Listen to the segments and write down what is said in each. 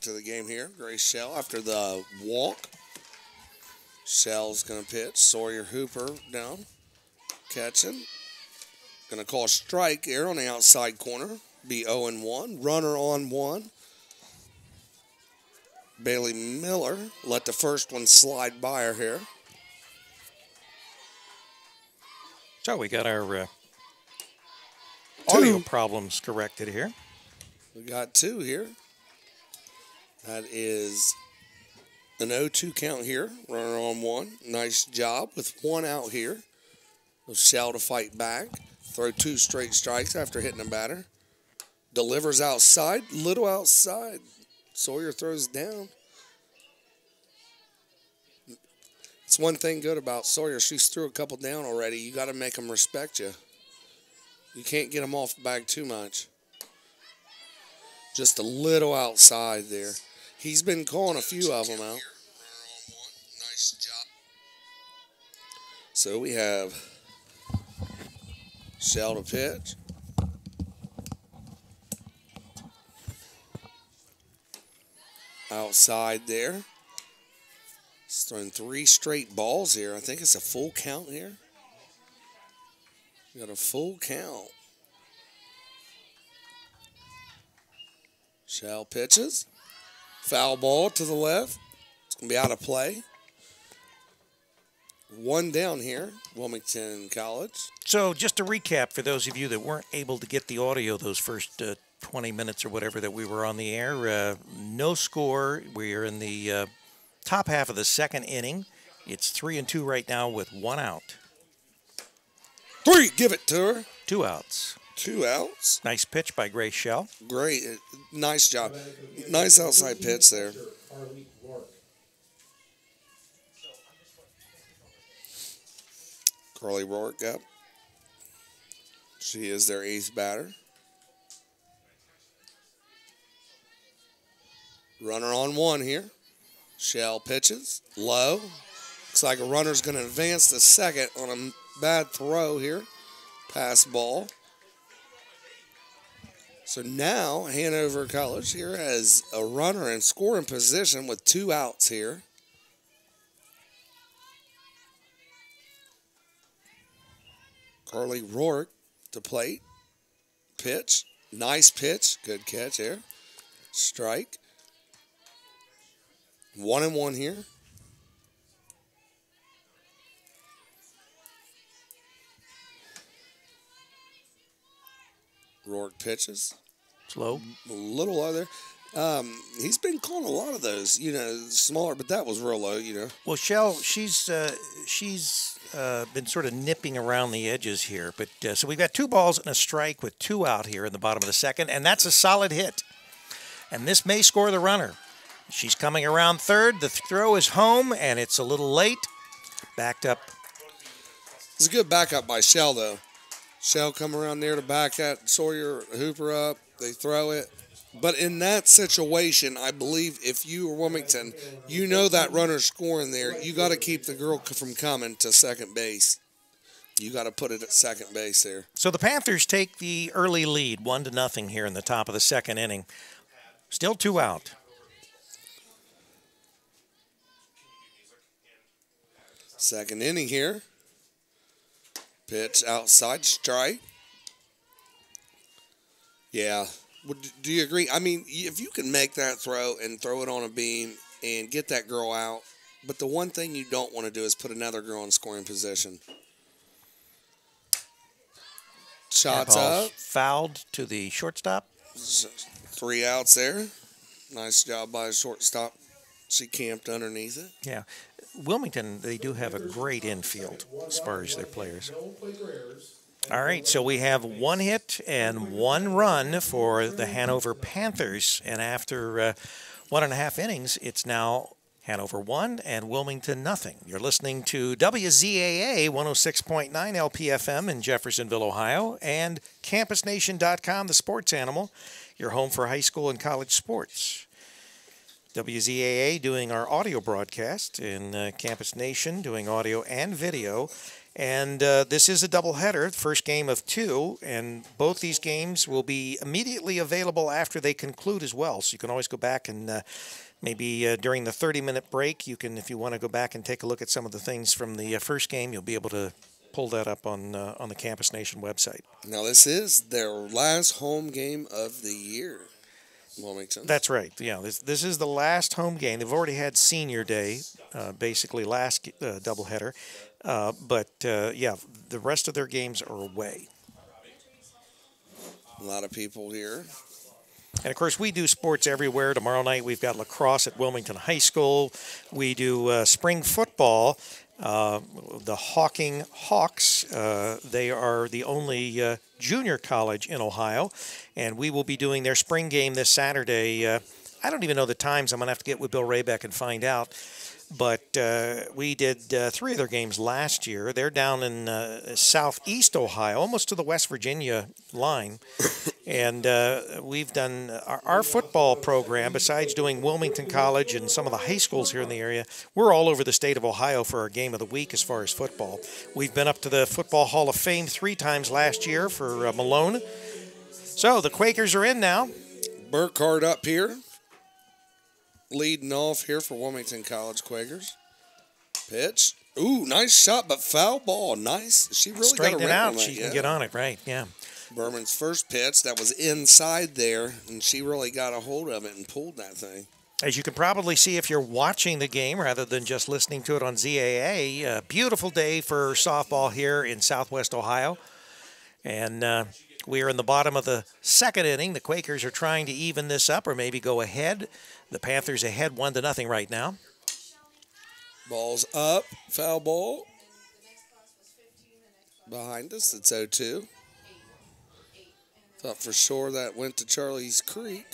to the game here. Grace Shell after the walk. Shell's going to pitch. Sawyer Hooper down. Catching. Going to call a strike here on the outside corner. Be 0-1. Runner on 1. Bailey Miller let the first one slide by her here. So we got our audio problems corrected here. We got 2 here. That is an 0-2 count here. Runner on 1. Nice job with 1 out here. Shell to fight back. Throw 2 straight strikes after hitting a batter. Delivers outside. Little outside. Sawyer throws down. It's one thing good about Sawyer. She's threw a couple down already. You got to make them respect you. You can't get them off the bag too much. Just a little outside there. He's been calling a few of them out. Nice job. So we have Shell to pitch. Outside there. He's throwing 3 straight balls here. I think it's a full count here. We got a full count. Shell pitches. Foul ball to the left. It's going to be out of play. 1 down here, Wilmington College. So just to recap for those of you that weren't able to get the audio those first 20 minutes or whatever that we were on the air, no score. We are in the top half of the second inning. It's 3-2 right now with 1 out. 3, give it to her. 2 outs. 2 outs. Nice pitch by Grace Shell. Great. Nice job. Nice outside pitch there. Carly Rourke up. She is their 8th batter. Runner on 1 here. Shell pitches. Low. Looks like a runner's going to advance to second on a bad throw here. Pass ball. So now Hanover College here has a runner in scoring position with 2 outs here. Carly Rourke to plate. Pitch. Nice pitch. Good catch there. Strike. 1-1 here. Rourke pitches. Slow. A little low there. He's been calling a lot of those, smaller, but that was real low, Well, Shell, she's been sort of nipping around the edges here. But so we've got 2 balls and a strike with 2 out here in the bottom of the second, and that's a solid hit. And this may score the runner. She's coming around third. The throw is home, and it's a little late. Backed up. It's a good backup by Shell, though. Shell come around there to back at Sawyer Hooper up. They throw it. But in that situation, I believe if you are Wilmington, you know that runner's scoring there. You got to keep the girl from coming to second base. You got to put it at second base there. So the Panthers take the early lead, 1-0 here in the top of the second inning. Still 2 out. Second inning here. Pitch outside, strike. Yeah. Do you agree? I mean, if you can make that throw and throw it on a beam and get that girl out, but the one thing you don't want to do is put another girl in scoring position. Shots up. Fouled to the shortstop. 3 outs there. Nice job by the shortstop. She camped underneath it. Yeah. Wilmington, they do have a great infield as far as their players. All right, so we have 1 hit and 1 run for the Hanover Panthers. And after 1.5 innings, it's now Hanover 1 and Wilmington 0. You're listening to WZAA 106.9 LPFM in Jeffersonville, Ohio, and CampusNation.com, the sports animal, your home for high school and college sports. WZAA doing our audio broadcast, in Campus Nation doing audio and video. And this is a doubleheader, first game of 2, and both these games will be immediately available after they conclude as well. So you can always go back and maybe during the 30-minute break, you can, if you want to go back and take a look at some of the things from the first game, you'll be able to pull that up on the Campus Nation website. Now, this is their last home game of the year. Wilmington. That's right. Yeah, this is the last home game. They've already had Senior Day, basically last doubleheader. But the rest of their games are away. A lot of people here. And, of course, we do sports everywhere. Tomorrow night we've got lacrosse at Wilmington High School. We do spring football. The Hawking Hawks, they are the only junior college in Ohio, and we will be doing their spring game this Saturday. I don't even know the times. I'm going to have to get with Bill Raybeck and find out. But we did 3 of their games last year. They're down in southeast Ohio, almost to the West Virginia line. And we've done our football program, besides doing Wilmington College and some of the high schools here in the area, we're all over the state of Ohio for our game of the week as far as football. We've been up to the Football Hall of Fame 3 times last year for Malone. So the Quakers are in now. Burkhardt up here, leading off here for Wilmington College Quakers. Pitch. Ooh, nice shot, but foul ball. Nice. She really Straighten got a it out. on that, She can get on it, right? Yeah. Berman's first pitch, that was inside there, and she really got a hold of it and pulled that thing. As you can probably see if you're watching the game rather than just listening to it on ZAA, a beautiful day for softball here in southwest Ohio. And we are in the bottom of the second inning. The Quakers are trying to even this up or maybe go ahead. The Panthers ahead 1-0 right now. Ball's up, foul ball. Behind us, it's 0-2. Thought for sure that went to Charlie's Creek.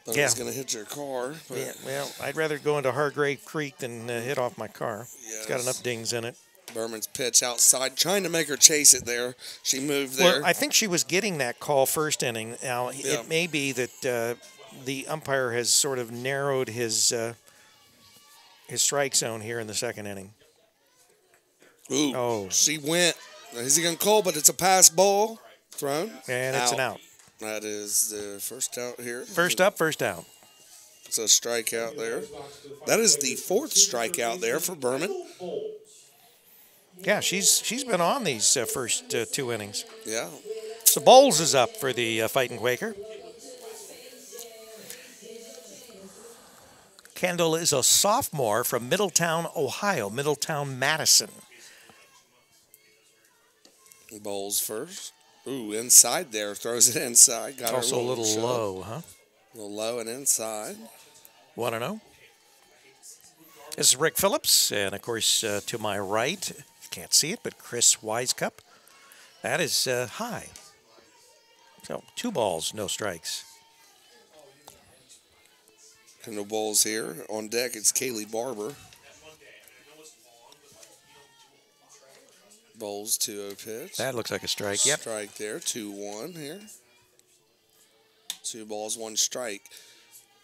Thought it was going to hit your car. But yeah, well, I'd rather go into Hargrave Creek than hit off my car. Yes. It's got enough dings in it. Berman's pitch outside, trying to make her chase it there. She moved there. Well, I think she was getting that call first inning. Now, it may be that the umpire has sort of narrowed his strike zone here in the second inning. Ooh, oh. She went. Is he going to call? But it's a pass ball thrown. And it's an out. That is the first out here. First up, first out. It's a strikeout there. That is the 4th strikeout there for Berman. Yeah, she's been on these first 2 innings. Yeah. So Bowles is up for the Fightin Quaker. Kendall is a sophomore from Middletown, Ohio, Middletown, Madison. Bowles first. Ooh, inside there. Throws it inside. Got also her a little shot. low, huh? A little low and inside. 1-0. This is Rick Phillips, and of course, to my right, you can't see it, but Chris Wisecup. That is high. So 2 balls, no strikes. Kendall Bowles here. On deck, it's Kaylee Barber. Bowles 2-0 pitch. That looks like a strike. Yep. Strike there. 2-1 here. 2 balls, 1 strike.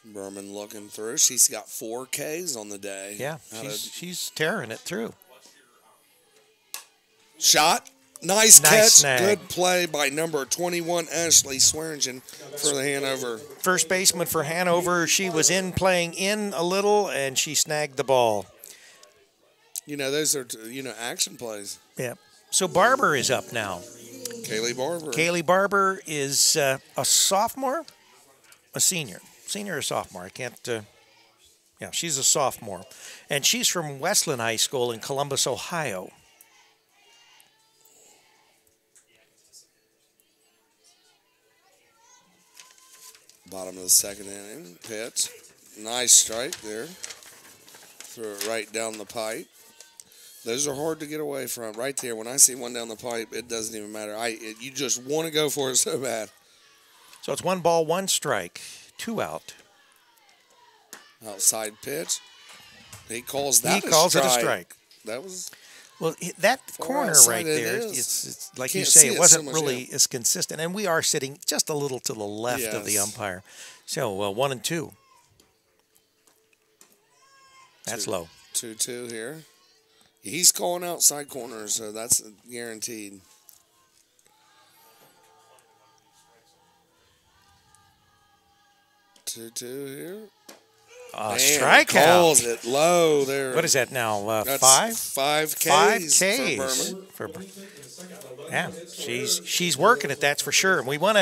Berman looking through. She's got 4 Ks on the day. Yeah, she's tearing it through. Shot. Nice catch. Snag. Good play by number 21, Ashley Swearingen for the Hanover. First baseman for Hanover. She was playing in a little, and she snagged the ball. You know, those are, action plays. Yeah. So Barber is up now. Kaylee Barber. Kaylee Barber is a sophomore, a senior. Senior or sophomore? I can't. Yeah, she's a sophomore. And she's from Westland High School in Columbus, Ohio. Bottom of the second inning. Pitch. Nice strike there. Threw it right down the pipe. Those are hard to get away from. Right there, when I see one down the pipe, it doesn't even matter. You just want to go for it so bad. So it's 1 ball, 1 strike, 2 out. Outside pitch. He calls that He calls it a strike. That was... Well, that corner right there, is. it's like you say, it wasn't really as consistent. And we are sitting just a little to the left of the umpire. So 1 and 2. That's low. 2-2 here. He's calling outside corners, so that's guaranteed. Two here. Strikeout. Calls it low there. What is that now? That's 5 Ks. 5 Ks. Yeah, she's working it, that's for sure. And we want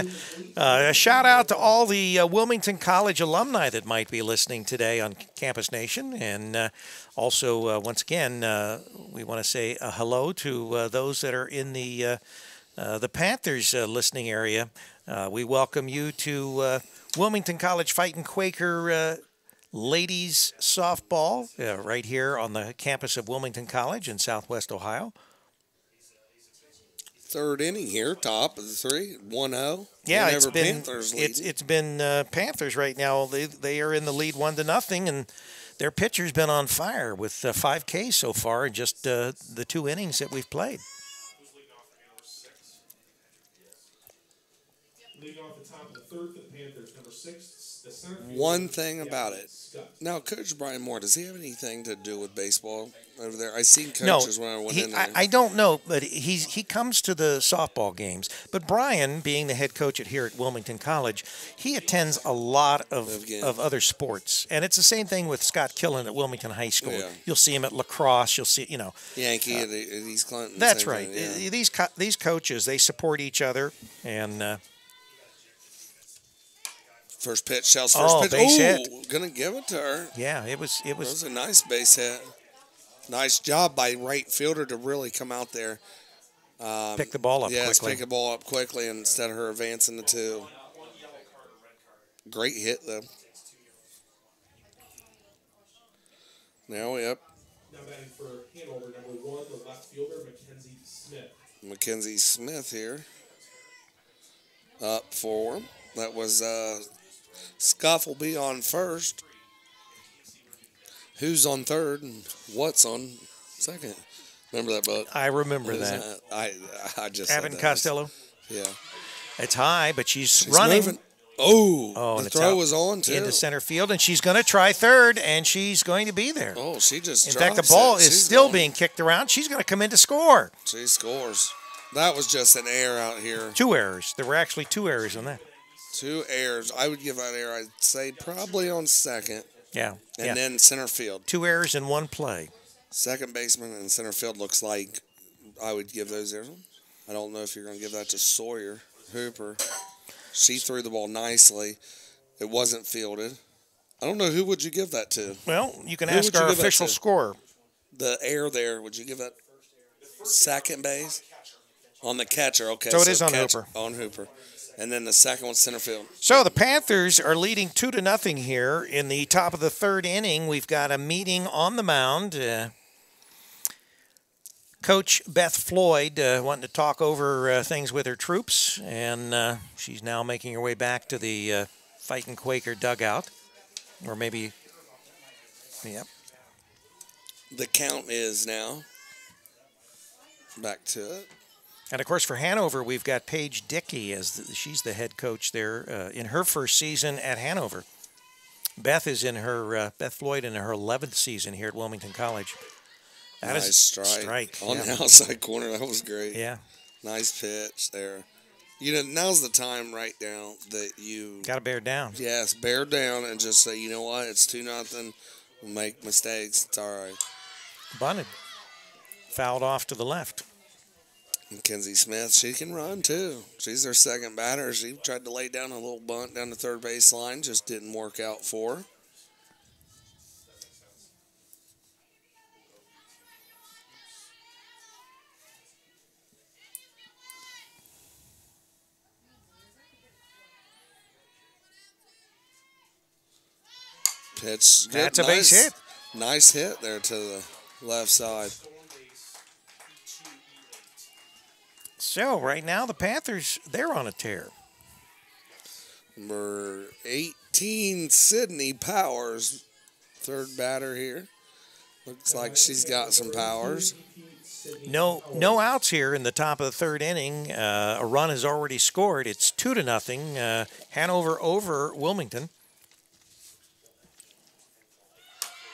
to shout out to all the Wilmington College alumni that might be listening today on Campus Nation. And also, once again, we want to say hello to those that are in the Panthers listening area. We welcome you to Wilmington College Fightin Quaker ladies softball right here on the campus of Wilmington College in Southwest Ohio. Third inning here, top of the 3, 1-0. Yeah, it's been Panthers right now. They are in the lead 1-0, and their pitcher's been on fire with 5 Ks so far in just the 2 innings that we've played. Leading off the top of the 3rd for the Panthers, number 6. One thing about it. Now, Coach Brian Moore, does he have anything to do with baseball over there? I seen coaches when I went in there. I don't know, but he comes to the softball games. But Brian, being the head coach here at Wilmington College, he attends a lot of other sports. And it's the same thing with Scott Killen at Wilmington High School. Yeah. You'll see him at lacrosse. You'll see, Yankee at East Clinton. That's right. Thing, yeah. These coaches, they support each other. And first pitch, Shell's first pitch. Base hit. Gonna give it to her. Yeah, it was. That was a nice base hit. Nice job by right fielder to really come out there. Pick the ball up quickly. Yes, pick the ball up quickly instead of her advancing the 2. Great hit, though. Now, yep. Now batting for Hanover, number 1, the left fielder, Mackenzie Smith. Mackenzie Smith here. Up for him. That was Scuffleby on first. Who's on third and what's on second? Remember that, Buck? I remember that. I just Abbott Costello. Yeah. It's high, but she's running. Moving. Oh, the throw was on, too. Into center field, and she's going to try third, and she's going to be there. Oh, she just In fact, the ball is still being kicked around. She's going to come in to score. She scores. That was just an error out here. 2 errors. There were actually 2 errors in that. 2 errors. I would give that error, I'd say, probably on second. Yeah. And then center field. 2 errors in 1 play. Second baseman and center field looks like I would give those errors. I don't know if you're going to give that to Sawyer Hooper. She threw the ball nicely. It wasn't fielded. I don't know. Who would you give that to? Well, you can ask our official scorer. The error there, would you give that second base? On the catcher, okay. So it is on Hooper. On Hooper. And then the second one's center field. So the Panthers are leading 2-0 here in the top of the 3rd inning. We've got a meeting on the mound. Coach Beth Floyd wanting to talk over things with her troops, and she's now making her way back to the Fightin Quaker dugout. Or maybe, yep. The count is now back to it. And, of course, for Hanover, we've got Paige Dickey she's the head coach there in her first season at Hanover. Beth Floyd in her 11th season here at Wilmington College. That nice is strike. On the outside corner. That was great. Yeah. Nice pitch there. Now's the time right now that you got to bear down. Yes, bear down and just say, you know what, it's 2-0. We'll make mistakes. It's all right. Bunted. Fouled off to the left. Mackenzie Smith, she can run too. She's their second batter. She tried to lay down a little bunt down the third base line, just didn't work out for her. Pitch. That's a base hit. Nice hit there to the left side. So, right now, the Panthers, they're on a tear. Number 18, Sydney Powers, third batter here. Looks like she's got some powers. No outs here in the top of the 3rd inning. A run has already scored. It's 2-0. Hanover over Wilmington.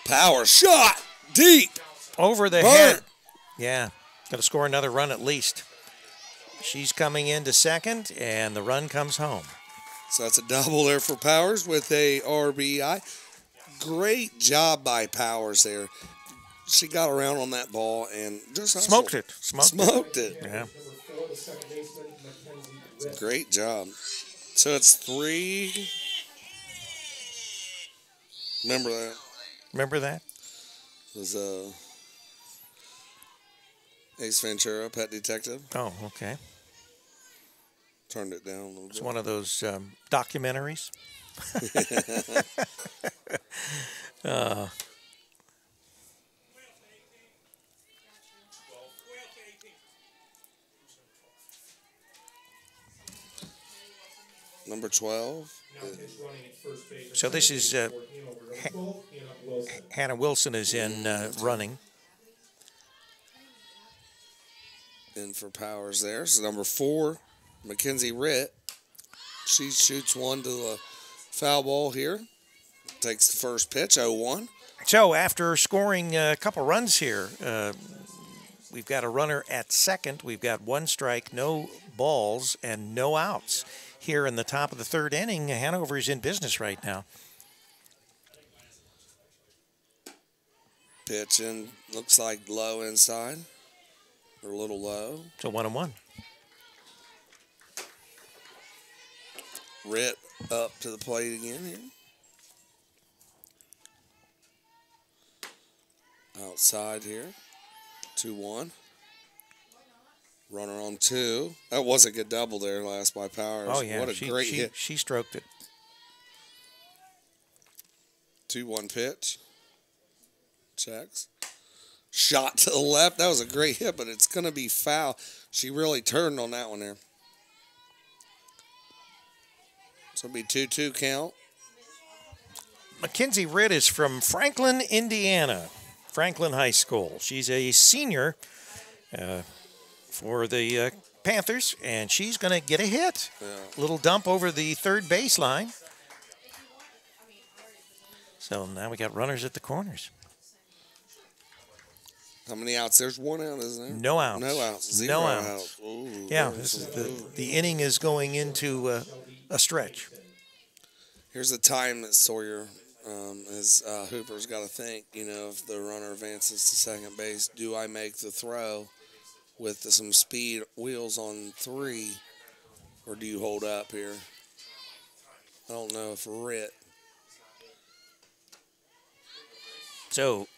Power shot. Deep. Over the Burn. head. Yeah, got to score another run at least. She's coming into second, and the run comes home. So that's a double there for Powers with a RBI. Great job by Powers there. She got around on that ball and just Smoked it. Smoked it. Yeah. Great job. So it's 3. Remember that? Remember that? It was Ace Ventura, Pet Detective. Oh, okay. Turned it down a little bit. It's one of those documentaries. Number 12. So this is Hannah Wilson is in running. In for Powers there. So number 4, Mackenzie Ritt. She shoots one to the foul ball here. Takes the first pitch, 0-1. So after scoring a couple runs here, we've got a runner at second. We've got 1 strike, no balls, and no outs. Here in the top of the 3rd inning, Hanover is in business right now. Pitch in, looks like low inside. Or a little low. So 1-1. Ritt up to the plate again here. Outside here. 2-1. Runner on 2. That was a good double there last by Powers. Oh, yeah. What a great hit. She stroked it. 2-1 pitch. Checks. Shot to the left. That was a great hit, but it's going to be foul. She really turned on that one there. So it'll be 2-2 count. Mackenzie Ritt is from Franklin, Indiana. Franklin High School. She's a senior for the Panthers, and she's going to get a hit. Yeah. Little dump over the 3rd baseline. So now we got runners at the corners. How many outs? There's 1 out, isn't there? No outs. No outs. 0 No outs. outs. Ooh, Yeah, this is the inning is going into a stretch. Here's the time that Sawyer Hooper's got to think, if the runner advances to second base, do I make the throw with some speed wheels on 3, or do you hold up here? I don't know if Ritt. So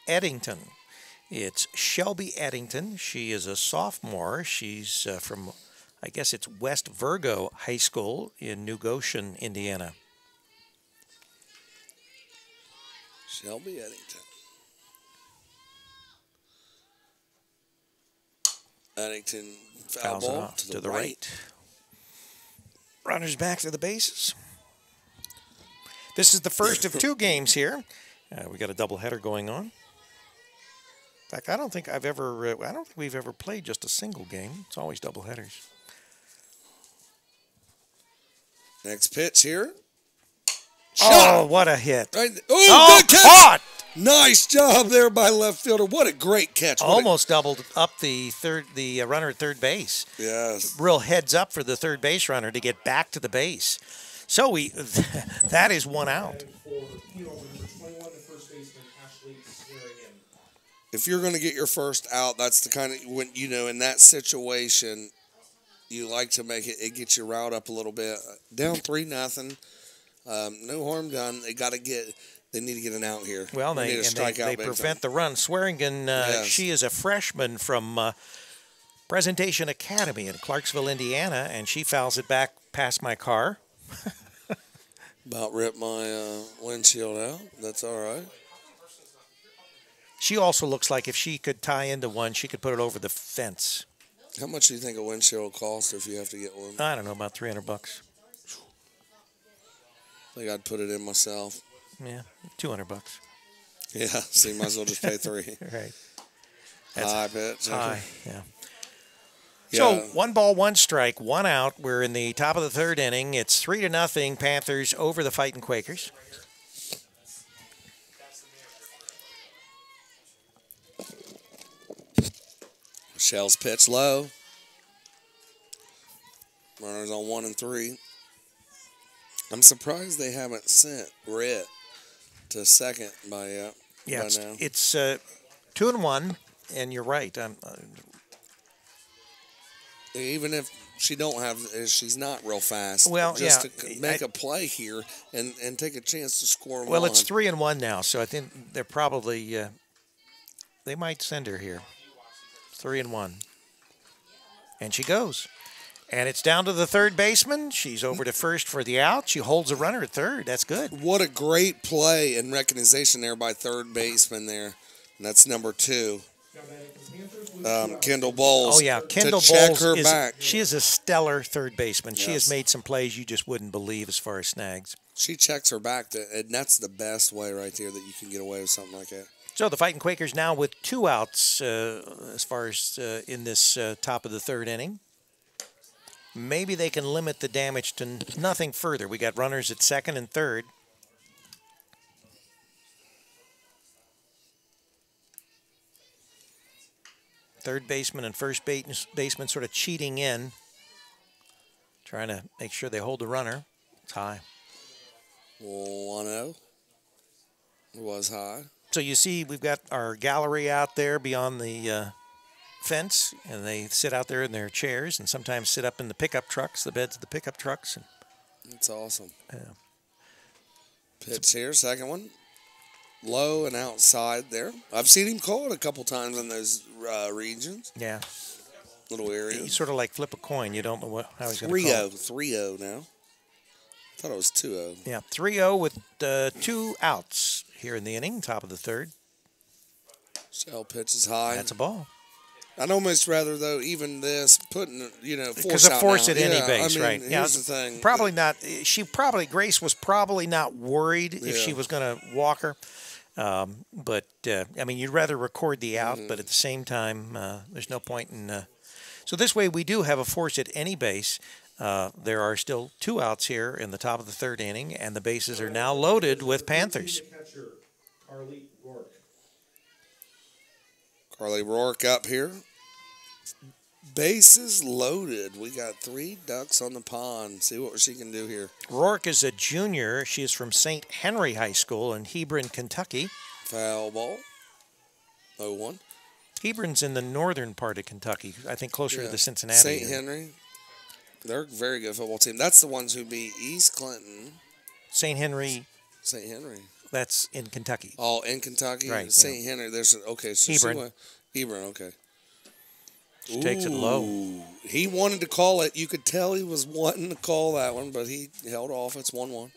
Eddington. It's Shelby Eddington. She is a sophomore. She's from, I guess it's West Virgo High School in New Goshen, Indiana. Shelby Eddington. Eddington foul Fouls it ball off to the right. Runners back to the bases. This is the first of 2 games here. We got a doubleheader going on. In fact, I don't think we've ever played just a single game. It's always doubleheaders. Next pitch here. Oh, what a hit. Right. Oh, good catch. Caught! Nice job there by left fielder. What a great catch. Almost doubled up the runner at third base. Yes. Real heads up for the third base runner to get back to the base. So that is 1 out. If you're going to get your first out, that's the kind of, when in that situation, you like to make it gets you riled up a little bit. Down 3-0. No harm done. They need to get an out here. Well, they prevent the run. Swearingen, yes. She is a freshman from Presentation Academy in Clarksville, Indiana, and she fouls it back past my car. About ripped my windshield out. That's all right. She also looks like if she could tie into one, she could put it over the fence. How much do you think a windshield will cost if you have to get one? I don't know, about $300. I think I'd put it in myself. Yeah, $200. Yeah, so you might as well just pay 3. Right. That's high pitch. High, yeah. Yeah. So 1 ball, 1 strike, 1 out. We're in the top of the 3rd inning. It's 3-0 Panthers over the Fightin Quakers. Shell's pitch low. Runners on 1 and 3. I'm surprised they haven't sent Britt to second by now. It's 2 and 1, and you're right. Even if she don't have, she's not real fast. Well, just to make a play here and take a chance to score. Well, it's 3 and 1 now, so I think they're probably they might send her here. 3 and 1, and she goes, and it's down to the third baseman. She's over to first for the out. She holds a runner at third. That's good. What a great play and recognition there by third baseman there, and that's number 2. Kendall Bowles. Oh, yeah. Kendall Bowles she is a stellar third baseman. Yes. She has made some plays you just wouldn't believe as far as snags. She checks her back, and that's the best way right there that you can get away with something like that. So the Fightin Quakers now with 2 outs as far as in this top of the third inning. Maybe they can limit the damage to nothing further. We got runners at second and third. Third baseman and first baseman sort of cheating in, trying to make sure they hold the runner. It's high. 1-0. It was high. So you see we've got our gallery out there beyond the fence, and they sit out there in their chairs and sometimes sit up in the pickup trucks, the beds of the pickup trucks. That's awesome. Pitch here, second one. Low and outside there. I've seen him call it a couple times in those regions. Yeah. Little area. You sort of like flip a coin. You don't know how he's going to call it. 3-0 now. I thought it was 2-0. Yeah, 3-0 with 2 outs here in the inning, top of the third. Shell pitch is high. That's a ball. I'd almost rather, though, even this, putting, force at any base, I mean, right. Here's the thing. Probably not. Grace was probably not worried if she was going to walk her. But you'd rather record the out, but at the same time, there's no point in. So this way, we do have a force at any base. There are still 2 outs here in the top of the third inning, and the bases are now loaded with Panthers. Carly Rourke up here. Bases loaded. We got 3 ducks on the pond. See what she can do here. Rourke is a junior. She is from St. Henry High School in Hebron, Kentucky. Foul ball. 0-1. Hebron's in the northern part of Kentucky, I think closer to the Cincinnati. St. Henry. They're a very good football team. That's the ones who beat East Clinton. St. Henry. St. Henry. That's in Kentucky. Oh, in Kentucky? Right. St. Henry. There's so Hebron. Hebron, okay. She takes it low. He wanted to call it. You could tell he was wanting to call that one, but he held off. It's 1-1.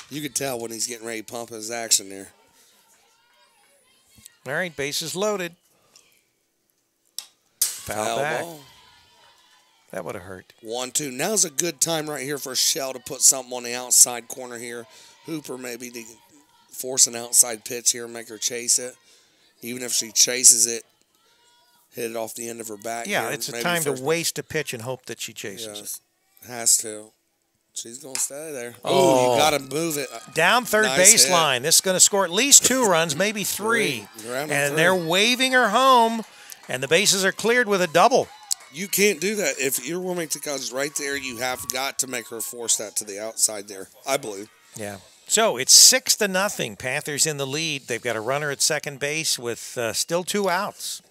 You could tell when he's getting ready to pump his action there. All right, bases loaded. Foul back. Ball. That would have hurt. 1-2. Now's a good time right here for Shell to put something on the outside corner here. Hooper maybe to force an outside pitch here and make her chase it. Even if she chases it, hit it off the end of her back. Yeah, here, it's a time to waste a pitch and hope that she chases it. Has to. She's going to stay there. Oh, you got to move it. Down third baseline. This is going to score at least 2 runs, maybe 3. And they're waving her home, and the bases are cleared with a double. You can't do that. If you're Wilmington College right there, you have got to make her force that to the outside there, I believe. Yeah. So it's 6-0. Panthers in the lead. They've got a runner at second base with still 2 outs.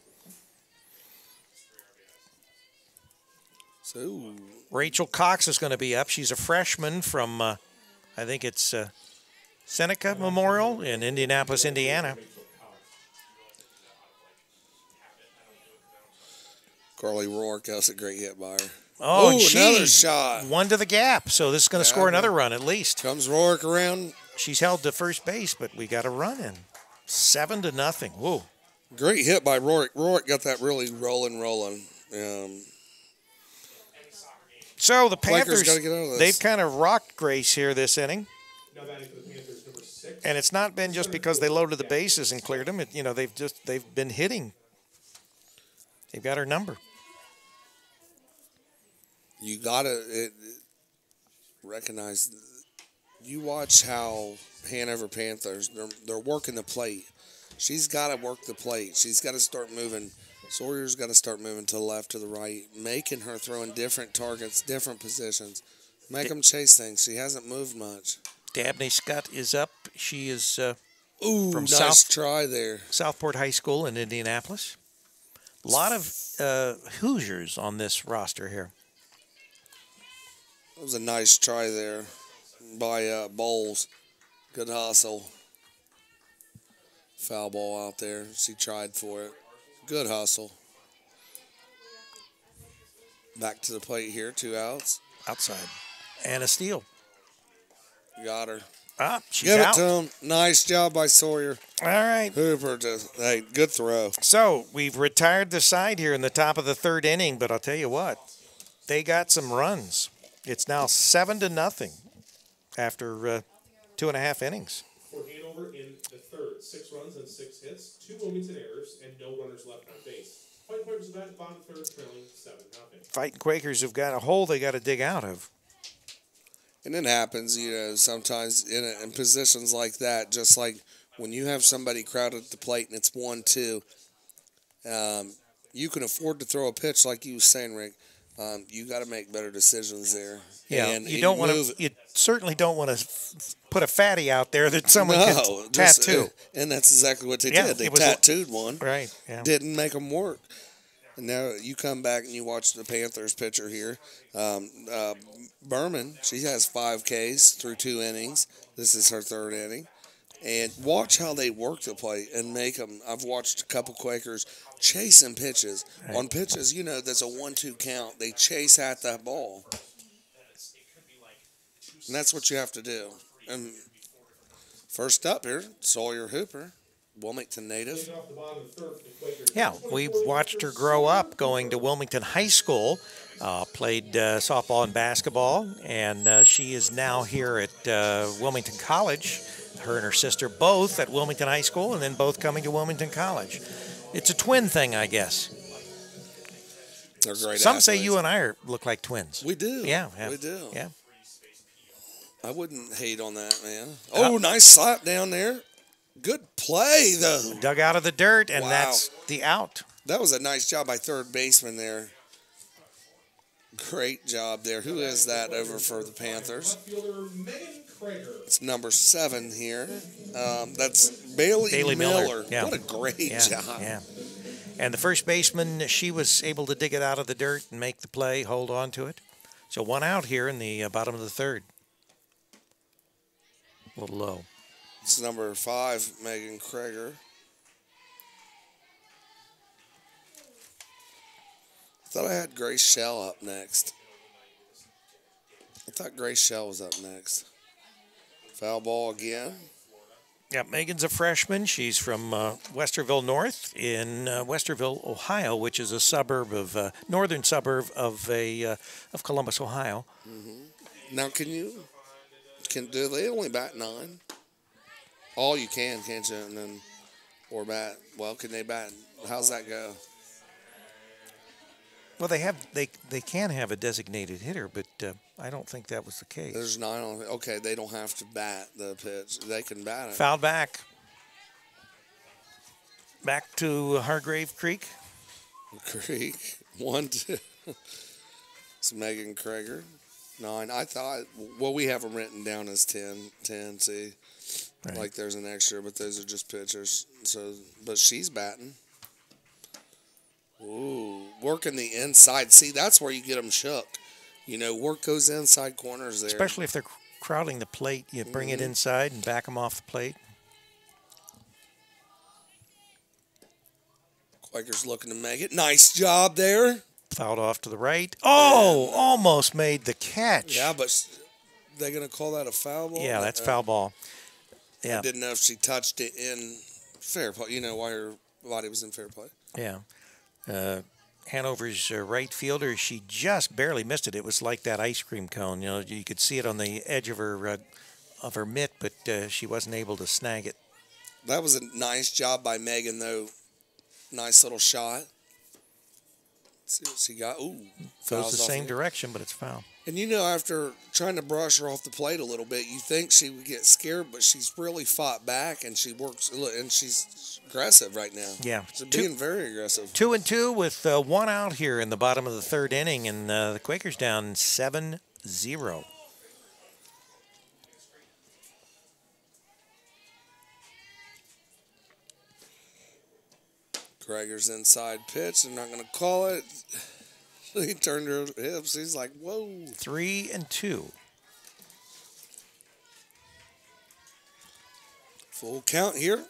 So Rachel Cox is going to be up. She's a freshman from, I think it's Seneca Memorial in Indianapolis, Indiana. Carly Rourke, that's a great hit by her. Oh, and another shot. 1 to the gap. So this is going to score another run at least. Comes Rourke around. She's held to first base, but we got a run in. 7-0. Whoa. Great hit by Rourke. Rourke got that really rolling. So the Panthers, gotta get out of this. They've kind of rocked Grace here this inning. And it's not been just because they loaded the bases and cleared them. They've been hitting. They've got her number. You gotta recognize. You watch how Hanover Panthers they're working the plate. She's got to work the plate. She's got to start moving Sawyer's got to start moving to the left, to the right, making her throwing different targets, different positions. Make them chase things. She hasn't moved much. Dabney Scott is up. She is Ooh, from nice try there. Southport High School in Indianapolis. A lot of Hoosiers on this roster here. That was a nice try there by Bowles. Good hustle. Foul ball out there. She tried for it. Good hustle. Back to the plate here. 2 outs. Outside. And a steal. Got her. Ah, she's Give out. it to him. Nice job by Sawyer. All right. Hooper just, hey, good throw. So we've retired the side here in the top of the 3rd inning, but I'll tell you what, they got some runs. It's now 7-0 after 2.5 innings. For Hanover in the 3rd, 6 runs and 6 hits, 2 Wilmington errors, and no runners left on base. Fightin Quakers are at bottom 3rd, trailing 7-0. Fightin Quakers have got a hole they got to dig out of. And it happens, sometimes in positions like that, just like when you have somebody crowded at the plate and it's 1-2, you can afford to throw a pitch like you were saying, Rick. You got to make better decisions there. Yeah, and you don't want to. You certainly don't want to put a fatty out there that someone can tattoo. And that's exactly what they did. They tattooed one. Right. Yeah. Didn't make them work. And now you come back and you watch the Panthers pitcher here. Berman, she has 5 Ks through 2 innings. This is her 3rd inning. And watch how they work the plate and make them. I've watched a couple Quakers chasing pitches. Right. On pitches, that's a 1-2 count. They chase at that ball. And that's what you have to do. And first up here, Sawyer Hooper, Wilmington native. Yeah, we've watched her grow up going to Wilmington High School, played softball and basketball, and she is now here at Wilmington College. Her and her sister both at Wilmington High School, and then both coming to Wilmington College. It's a twin thing, I guess. They're great Some athletes. say you and I look like twins. We do. Yeah. We do. Yeah. I wouldn't hate on that, man. Oh, nice slap down there. Good play, though. Dug out of the dirt, and Wow. that's the out. That was a nice job by 3rd baseman there. Great job there. Who is that over for the Panthers? It's number 7 here. That's Bailey Miller. Yeah. What a great job. Yeah. And the first baseman, she was able to dig it out of the dirt and make the play, hold on to it. So 1 out here in the bottom of the 3rd. A little low. It's number 5, Megan Krager. I thought I had Grace Shell up next. I thought Grace Shell was up next. Foul ball again. Yeah, Megan's a freshman. She's from Westerville North in Westerville, Ohio, which is a suburb of northern suburb of Columbus, Ohio. Mm-hmm. Now, do they only bat 9? All you can, can't you? And then, or bat. Well, can they bat? How's that go? Well, they can have a designated hitter, but I don't think that was the case. There's 9 on. Okay, they don't have to bat the pitch. They can bat it. Fouled back. Back to Hargrave Creek. 1-2. It's Megan Krager. 9. I thought. Well, we have them written down as 10. See, right. Like there's an extra, but those are just pitchers. So, but she's batting. Ooh, working the inside. See, that's where you get them shook. Work those inside corners there. Especially if they're crowding the plate. You bring it inside and back them off the plate. Quakers looking to make it. Nice job there. Fouled off to the right. Oh, almost made the catch. Yeah, but they're going to call that a foul ball? Yeah, that's foul ball. Yeah. I didn't know if she touched it in fair play. Why her body was in fair play. Yeah. Hanover's right fielder, she just barely missed it. It was like that ice cream cone. You could see it on the edge of her mitt, but she wasn't able to snag it. That was a nice job by Megan, though. Nice little shot. See what she got. Ooh. Goes the same direction, but it's foul. And you know, after trying to brush her off the plate a little bit, you think she would get scared, but she's really fought back, and she works, and she's aggressive right now. Yeah. She's being very aggressive. 2-2 with one out here in the bottom of the third inning, and the Quakers down 7-0. Gregor's inside pitch. They're not going to call it. He turned her hips. He's like, whoa. 3-2. Full count here.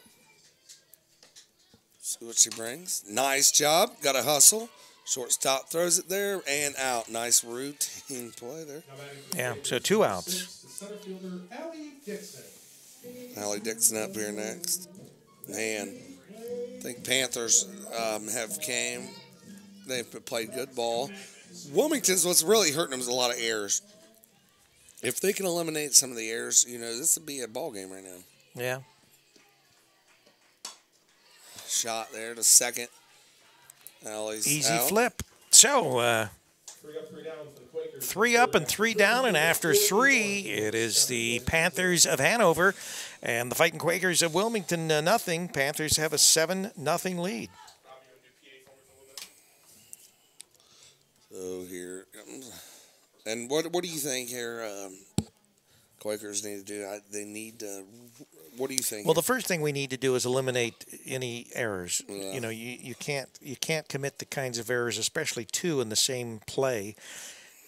See what she brings. Nice job. Got to hustle. Shortstop throws it there and out. Nice routine play there. Yeah, so 2 outs. Allie Dixon up here next. Man, I think Panthers have came. They've played good ball. Wilmington's what's really hurting them is a lot of errors. If they can eliminate some of the errors, you know, this would be a ball game right now. Yeah. Shot there to second. Allie's Easy out. flip. So, 3 up and 3 down, and after 3, it is the Panthers of Hanover and the Fightin Quakers of Wilmington nothing. Panthers have a 7-0 lead. So here, and what do you think here? Quakers need to do. They need to. What do you think? Well, the first thing we need to do is eliminate any errors. Yeah. You know, you can't commit the kinds of errors, especially 2 in the same play.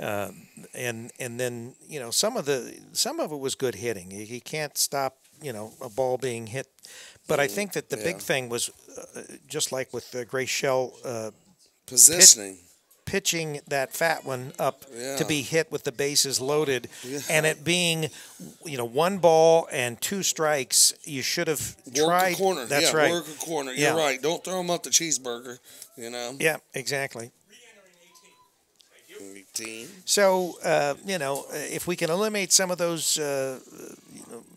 And then, you know, some of it was good hitting. You can't stop, you know, a ball being hit. But I think that the big thing was just like with Grace Shell positioning. Pitching that fat one up to be hit with the bases loaded, and it being, you know, 1 ball and 2 strikes. You should have tried. Work a corner. That's right. Work a corner. You're right. Don't throw them up the cheeseburger. You know. Yeah, exactly. 18. So, you know, if we can eliminate some of those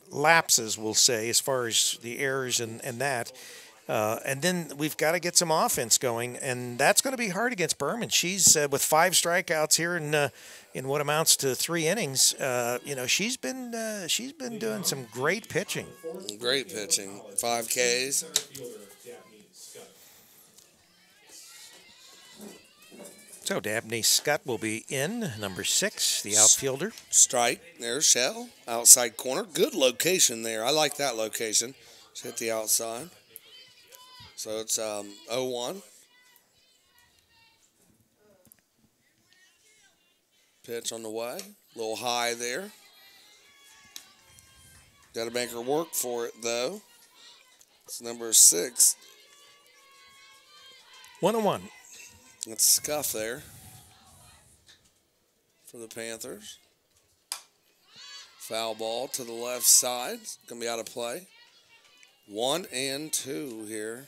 lapses, we'll say, as far as the errors and that. And then we've got to get some offense going, and that's going to be hard against Berman. She's with 5 strikeouts here in what amounts to 3 innings. You know, she's been doing some great pitching. Great pitching. 5 Ks. So Dabney Scott will be in, number 6, the outfielder. Strike. There's Shell. Outside corner. Good location there. I like that location. Just hit the outside. So it's 0-1. Pitch on the way. A little high there. Got to make her work for it, though. It's number 6. 1-1. That's scuff there for the Panthers. Foul ball to the left side. It's going to be out of play. 1-2 here.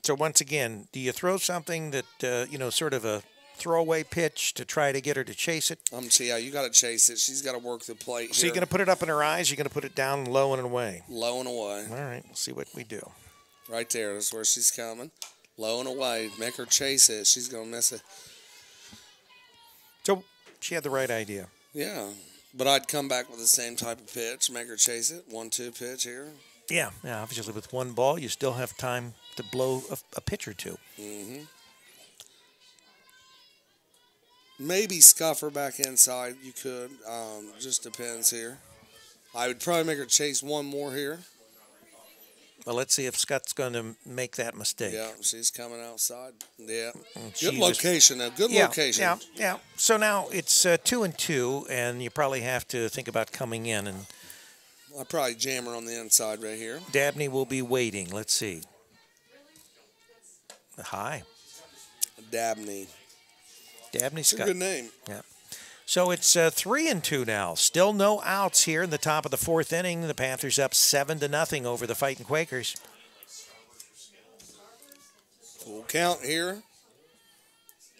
So once again, do you throw something that, you know, sort of a throwaway pitch to try to get her to chase it? Yeah, you got to chase it. She's got to work the plate. So you're going to put it up in her eyes? You're going to put it down low and away? Low and away. All right, we'll see what we do. Right there. That's where she's coming. Low and away. Make her chase it. She's going to miss it. So she had the right idea. Yeah, but I'd come back with the same type of pitch. Make her chase it. 1-2 pitch here. Yeah, obviously with 1 ball, you still have time to blow a pitch or 2. Mm-hmm. Maybe scuff her back inside. You could. Just depends here. I would probably make her chase 1 more here. Well, let's see if Scott's going to make that mistake. Yeah, she's coming outside. Yeah. Good location, though. Good location. Yeah. So now it's 2-2, and you probably have to think about coming in. And I'll probably jam her on the inside right here. Dabney will be waiting. Let's see. Hi. Dabney. Dabney Scott. That's a good name. Yeah. So it's 3-2 now. Still no outs here in the top of the 4th inning. The Panthers up 7-0 over the Fightin Quakers. Full count here.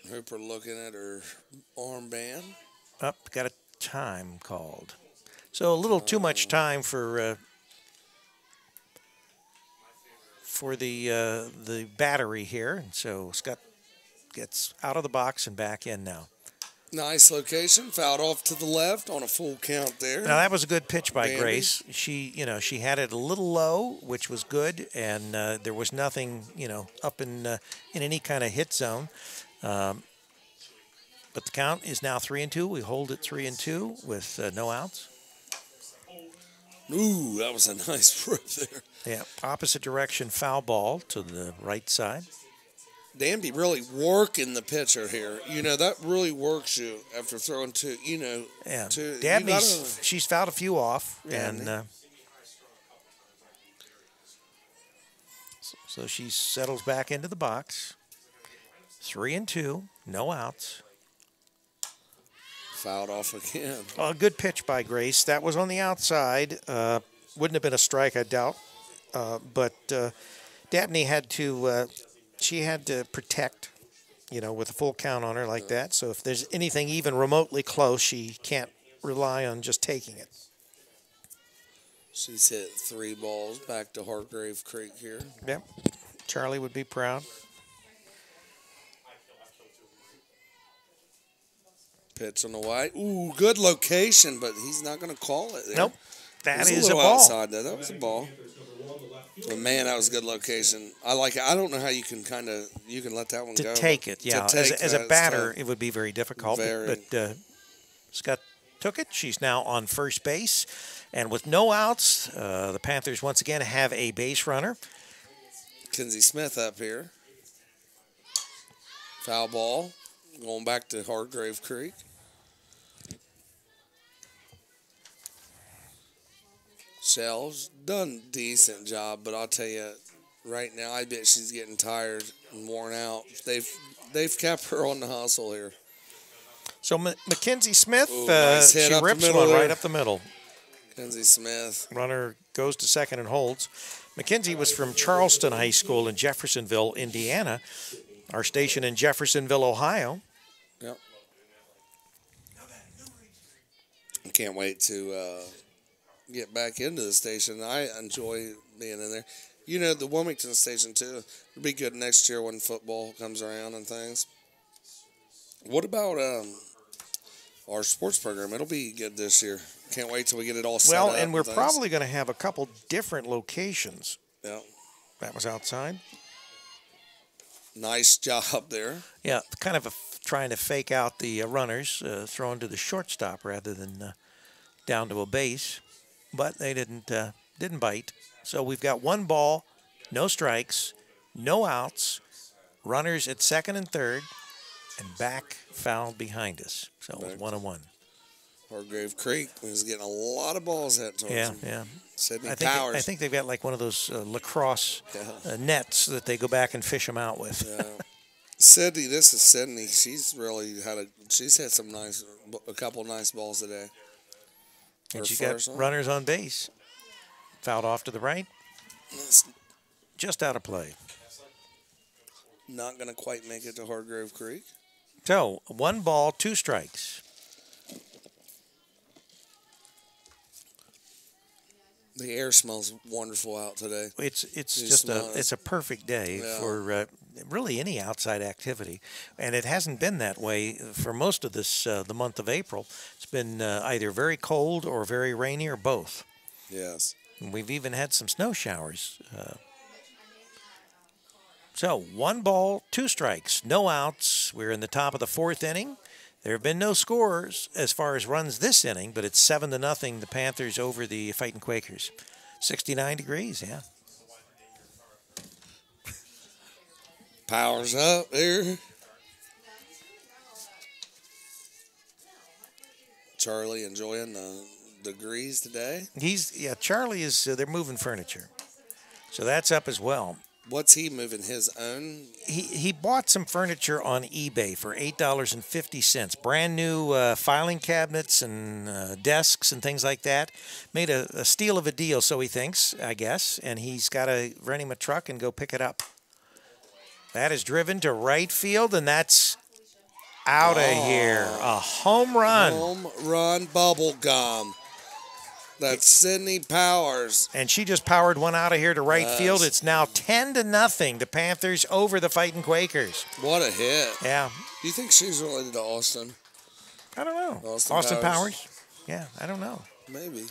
Hooper looking at her armband. Got a time called. So a little too much time for the battery here. And so Scott gets out of the box and back in now. Nice location. Fouled off to the left on a full count there. Now that was a good pitch by Bambi. Grace. She had it a little low, which was good, and there was nothing, up in any kind of hit zone. But the count is now 3-2. We hold it 3-2 with no outs. Ooh, that was a nice rip there. Yeah, opposite direction foul ball to the right side. Danby really working the pitcher here. That really works you after throwing two, Yeah, two. Dabney's, she's fouled a few off, Yeah, and so she settles back into the box. 3-2, no outs. Fouled off again. A good pitch by Grace. That was on the outside. Wouldn't have been a strike, I doubt. But Dabney had to. She had to protect, with a full count on her like that. So if there's anything even remotely close, she can't rely on just taking it. She's hit 3 balls back to Hargrave Creek here. Yep. Charlie would be proud. Pitch on the white. Ooh, good location, but he's not going to call it there. Nope. That is a little ball. outside there. That was a ball. But man, that was a good location. I like it. I don't know how you can let that one go. To take it, yeah. As a batter, it would be very difficult. Very. But Scott took it. She's now on first base. And with no outs, the Panthers once again have a base runner. Kinsey Smith up here. Foul ball. Going back to Hargrave Creek. Shell's done a decent job, but I'll tell you, right now, I bet she's getting tired and worn out. They've kept her on the hustle here. So Mackenzie Smith, nice hit she up the rips middle one there. right up the middle. Kinsey Smith. Runner goes to second and holds. Mackenzie was from Charleston High School in Jeffersonville, Indiana. Our station in Jeffersonville, Ohio. Yep. I can't wait to get back into the station. I enjoy being in there. The Wilmington station, too. It'll be good next year when football comes around and things. What about our sports program? It'll be good this year. Can't wait till we get it all set up. Well, and we're probably going to have a couple different locations. Yeah. That was outside. Nice job there. Yeah, kind of trying to fake out the runners, throwing to the shortstop rather than down to a base. But they didn't bite. So we've got 1 ball, no strikes, no outs, runners at second and third, and back foul behind us. So it was 1-1. Hargrave Creek was getting a lot of balls hit towards Yeah, him. yeah. Sydney I Powers. think they've got like one of those lacrosse nets that they go back and fish them out with. Yeah. Sydney, this is Sydney. She's really she's had a couple nice balls today. And she got runners on base. Fouled off to the right. Just out of play. Not going to quite make it to Hargrave Creek. So 1 ball, 2 strikes. The air smells wonderful out today. It's just it's a perfect day for really any outside activity, and it hasn't been that way for most of this the month of April. It's been either very cold or very rainy or both. Yes. And we've even had some snow showers. So 1 ball, 2 strikes, no outs. We're in the top of the 4th inning. There have been no scores as far as runs this inning, but it's 7-0, the Panthers over the Fightin Quakers. 69 degrees, yeah. Powers up there. Charlie enjoying the degrees today. Charlie is, they're moving furniture. So that's up as well. What's he moving? His own? He bought some furniture on eBay for $8.50. Brand new filing cabinets and desks and things like that. Made a steal of a deal, so he thinks, I guess. And he's got to rent him a truck and go pick it up. That is driven to right field, and that's out of here. A home run. Home run bubble gum. That's Sydney Powers. And she just powered one out of here to right field. It's now 10-0. The Panthers over the Fightin Quakers. What a hit. Yeah. Do you think she's related to Austin? I don't know. Austin Powers? Yeah, I don't know. Maybe.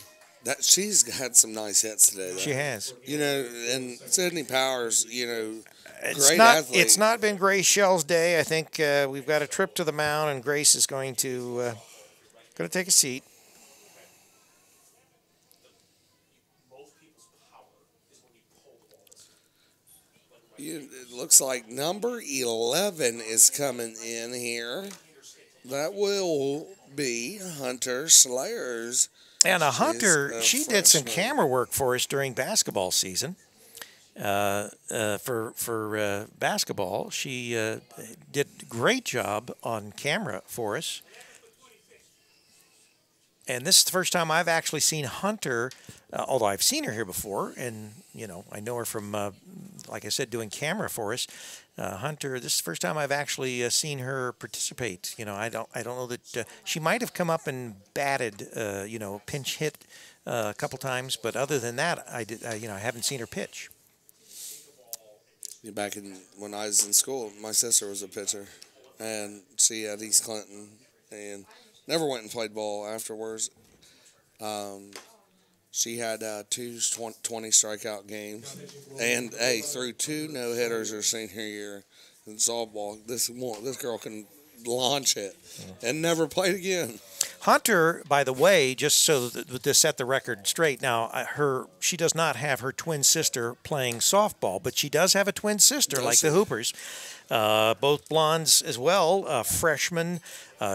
She's had some nice hits today, though. She has. You know, and Sydney Powers, you know, It's not been Grace Shell's day. I think we've got a trip to the mound, and Grace is going to take a seat. It looks like number 11 is coming in here. That will be Hunter Slayers. And Hunter, she did some camera work for us during basketball season. For basketball, she did a great job on camera for us. And this is the first time I've actually seen Hunter, although I've seen her here before, and I know her from, like I said, doing camera for us. Hunter, this is the first time I've actually seen her participate. I don't know that she might have come up and batted, pinch hit a couple times, but other than that, I haven't seen her pitch. Back when I was in school, my sister was a pitcher, and she at East Clinton, and never went and played ball afterwards. She had 20 strikeout games, and threw 2 no-hitters her senior year in softball. This girl can launch it and never played again. Hunter, by the way, just so to set the record straight, now she does not have her twin sister playing softball, but she does have a twin sister like the Hoopers. Both blondes as well, freshman.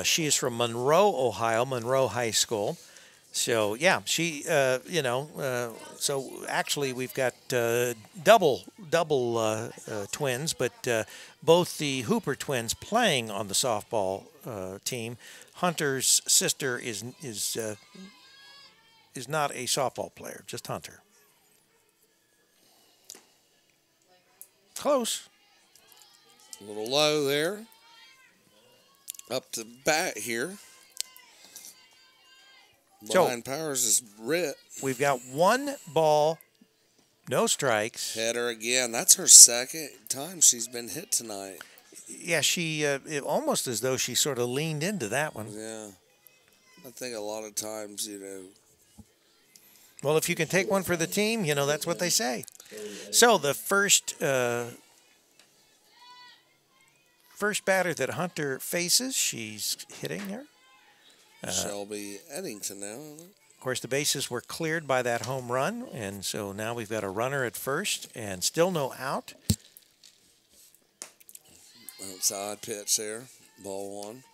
She is from Monroe, Ohio, Monroe High School. So, yeah, she, so actually we've got double twins, but both the Hooper twins playing on the softball team. Hunter's sister is not a softball player, just Hunter. Close. A little low there. Up to bat here. Behind Powers is Ritt. We've got 1 ball, no strikes. Hit her again. That's her second time she's been hit tonight. Yeah, it almost as though she sort of leaned into that one. Yeah. I think a lot of times, Well, if you can take one for the team, that's what they say. So the first batter that Hunter faces, she's hitting her. Shelby Eddington now. Of course, the bases were cleared by that home run, and so now we've got a runner at first and still no out. Outside pitch there, ball 1.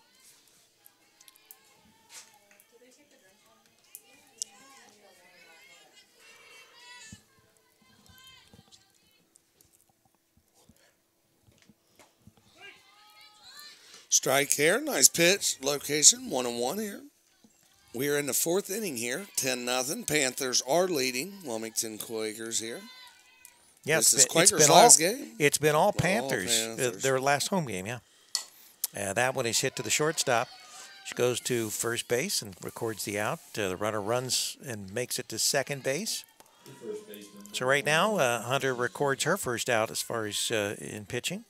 Strike here, nice pitch, location, 1-1 here. We are in the 4th inning here, 10-0. Panthers are leading Wilmington Quakers here. Yes, this is Quakers' last game. It's been all Panthers. Their last home game, yeah. That one is hit to the shortstop. She goes to first base and records the out. The runner runs and makes it to second base. So right now, Hunter records her first out as far as in pitching.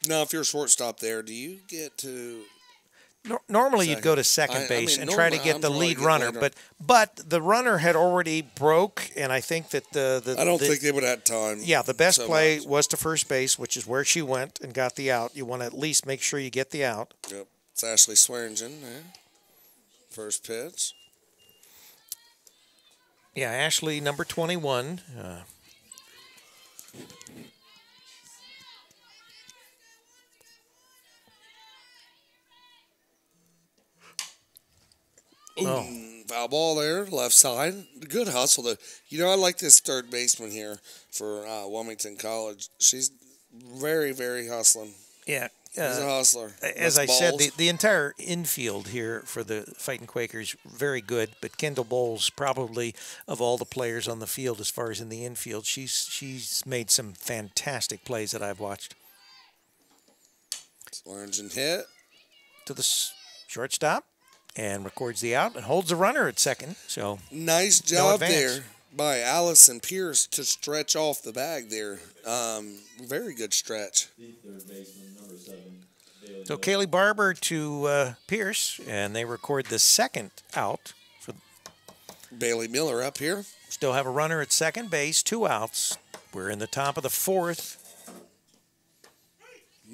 Now, if you're a shortstop there, do you get to... Normally, you'd go to second base and try to get the lead runner, but the runner had already broke, and I think that I don't think they would have had time. Yeah, the best play was to first base, which is where she went and got the out. You want to at least make sure you get the out. Yep, it's Ashley Swearingen there. First pitch. Yeah, Ashley, number 21. Foul ball there, left side. Good hustle, though. I like this third baseman here for Wilmington College. She's very, very hustling. Yeah. She's a hustler. As I said, the entire infield here for the Fightin Quakers, very good. But Kendall Bowles, probably of all the players on the field as far as in the infield, she's made some fantastic plays that I've watched. Orange and hit. To the shortstop. and records the out and holds the runner at second. So nice job there by Allison Pierce to stretch off the bag there. Very good stretch. So Kaylee Barber to Pierce, and they record the second out. For Bailey Miller up here. Still have a runner at second base, 2 outs. We're in the top of the 4th.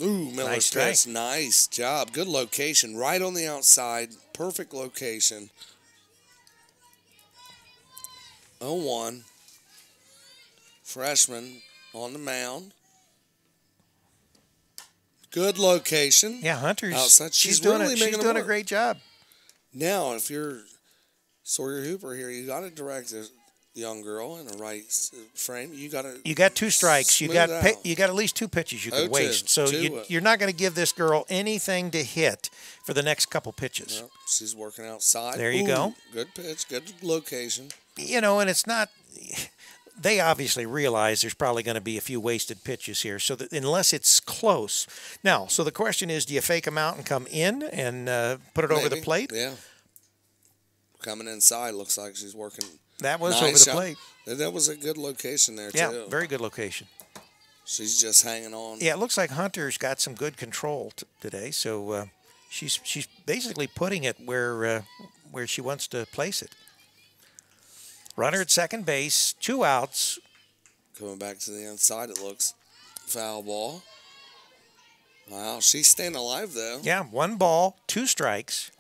Ooh, Miller's pitch. Nice job. Good location. Right on the outside. Perfect location. 0-1. Freshman on the mound. Good location. Yeah, Hunter's outside. She's doing a great job. Now, if you're Sawyer Hooper here, you got to direct a young girl in the right frame. You got 2 strikes. You got at least 2 pitches you could waste. So you're not going to give this girl anything to hit for the next couple pitches. Yep, she's working outside. There you go. Good pitch. Good location. And it's not. They obviously realize there's probably going to be a few wasted pitches here, so that unless it's close. Now, so the question is, do you fake them out and come in and put it over the plate? Yeah. Coming inside, looks like she's working. That was over the plate. That was a good location there, too. Yeah, very good location. She's just hanging on. Yeah, it looks like Hunter's got some good control today, so she's basically putting it where she wants to place it. Runner at second base, 2 outs. Coming back to the inside, it looks. Foul ball. Wow, she's staying alive, though. Yeah, 1 ball, 2 strikes.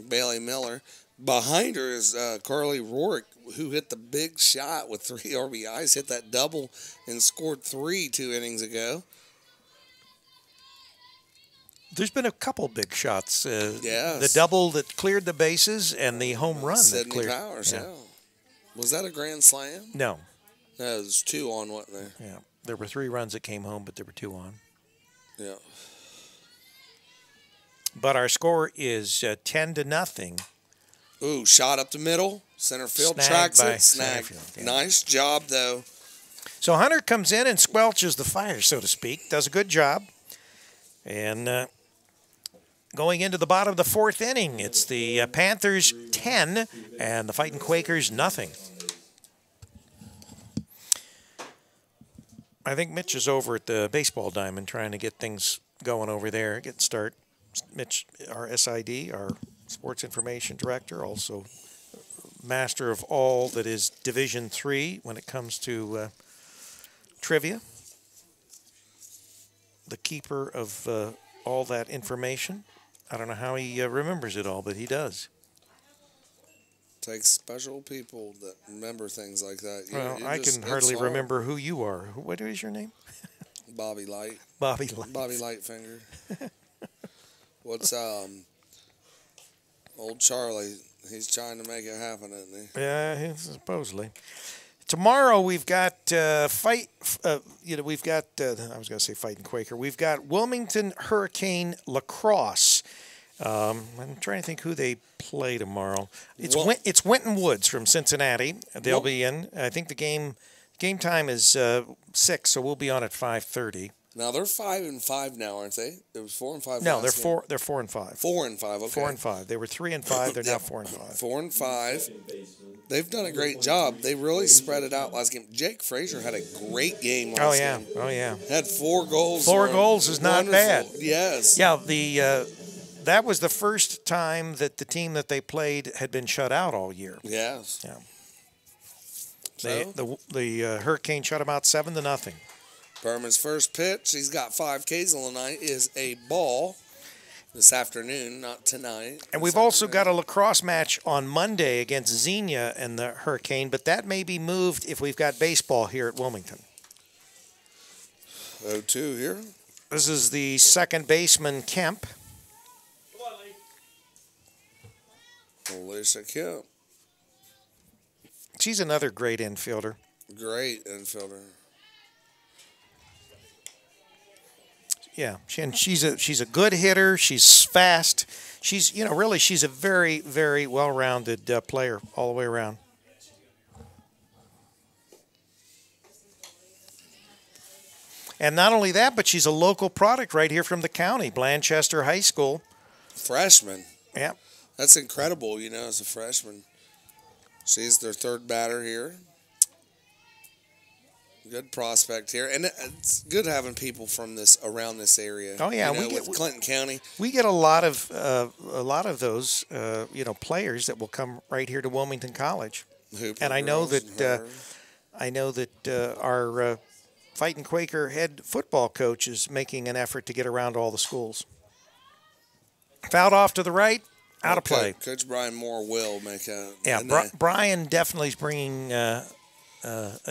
Bailey Miller. Behind her is Carly Rourke, who hit the big shot with 3 RBIs, hit that double and scored 3 2 innings ago. There's been a couple big shots. Yes. The double that cleared the bases and the home run that cleared. Sydney Powers, yeah. Was that a grand slam? No. No, it was 2 on, wasn't there? Yeah. There were 3 runs that came home, but there were 2 on. Yeah. But our score is 10-0. Ooh, shot up the middle. Center field tracks it. Snag. Yeah. Nice job, though. So Hunter comes in and squelches the fire, so to speak. Does a good job. And going into the bottom of the 4th inning, it's the Panthers 10 and the Fightin Quakers nothing. I think Mitch is over at the baseball diamond trying to get things going over there, get start. Mitch, our SID, our sports information director, also master of all that is Division III when it comes to trivia. The keeper of all that information. I don't know how he remembers it all, but he does. Takes special people that remember things like that. I can hardly remember who you are. What is your name? Bobby Light. Bobby Light. Bobby Lightfinger. What's old Charlie? He's trying to make it happen, isn't he? Yeah, supposedly. Tomorrow we've got we've got I was going to say Fightin Quaker. We've got Wilmington Hurricane Lacrosse. I'm trying to think who they play tomorrow. It's Winton Woods from Cincinnati. They'll be in. I think the game time is 6, so we'll be on at 5:30. Now they're 5-5 now, aren't they? It was 4-5. No, they're 4. They're 4-5. 4-5. Okay. 4-5. They were 3-5. They're now 4-5. 4-5. They've done a great job. They really spread it out last game. Jake Frazier had a great game last game. Oh yeah. Had 4 goals. 4 goals is not bad. Yes. Yeah. That was the first time that the team that they played had been shut out all year. Yes. Yeah. So? The Hurricane shut them out 7-0. Berman's first pitch, he's got 5 Ks on the night, is a ball this afternoon, not tonight. And we've also got a lacrosse match on Monday against Xenia and the Hurricane, but that may be moved if we've got baseball here at Wilmington. 0-2 here. This is the second baseman, Kemp. Alicia Kemp. She's another great infielder. Great infielder. Yeah, she's a good hitter. She's fast. She's she's a very, very well-rounded player all the way around. And not only that, but she's a local product right here from the county, Blanchester High School. Freshman. Yeah. That's incredible, as a freshman. She's their third batter here. Good prospect here, and it's good having people from around this area. Oh yeah, with Clinton County, we get a lot of those players that will come right here to Wilmington College. Hooper and I know girls that our Fightin Quaker head football coach is making an effort to get around all the schools. Fouled off to the right, out of play. Coach Brian Moore will make a. Yeah, Brian definitely is bringing a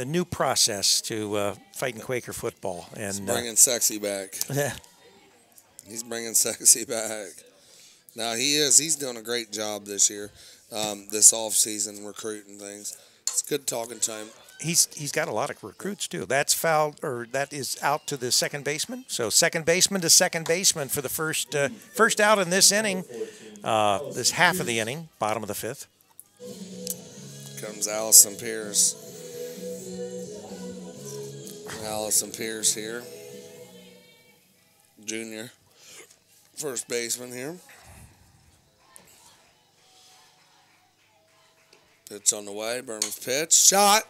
new process to Fightin Quaker football, and he's bringing sexy back. Yeah, he's bringing sexy back. Now he is. He's doing a great job this year, this off season recruiting things. It's good talking time. He's got a lot of recruits too. That's fouled, or that is out to the second baseman. So second baseman to second baseman for the first out in this inning. This half of the inning, bottom of the fifth. Comes Allison Pierce. Allison Pierce here, junior, first baseman here. Pitch on the way, Berman's pitch, shot.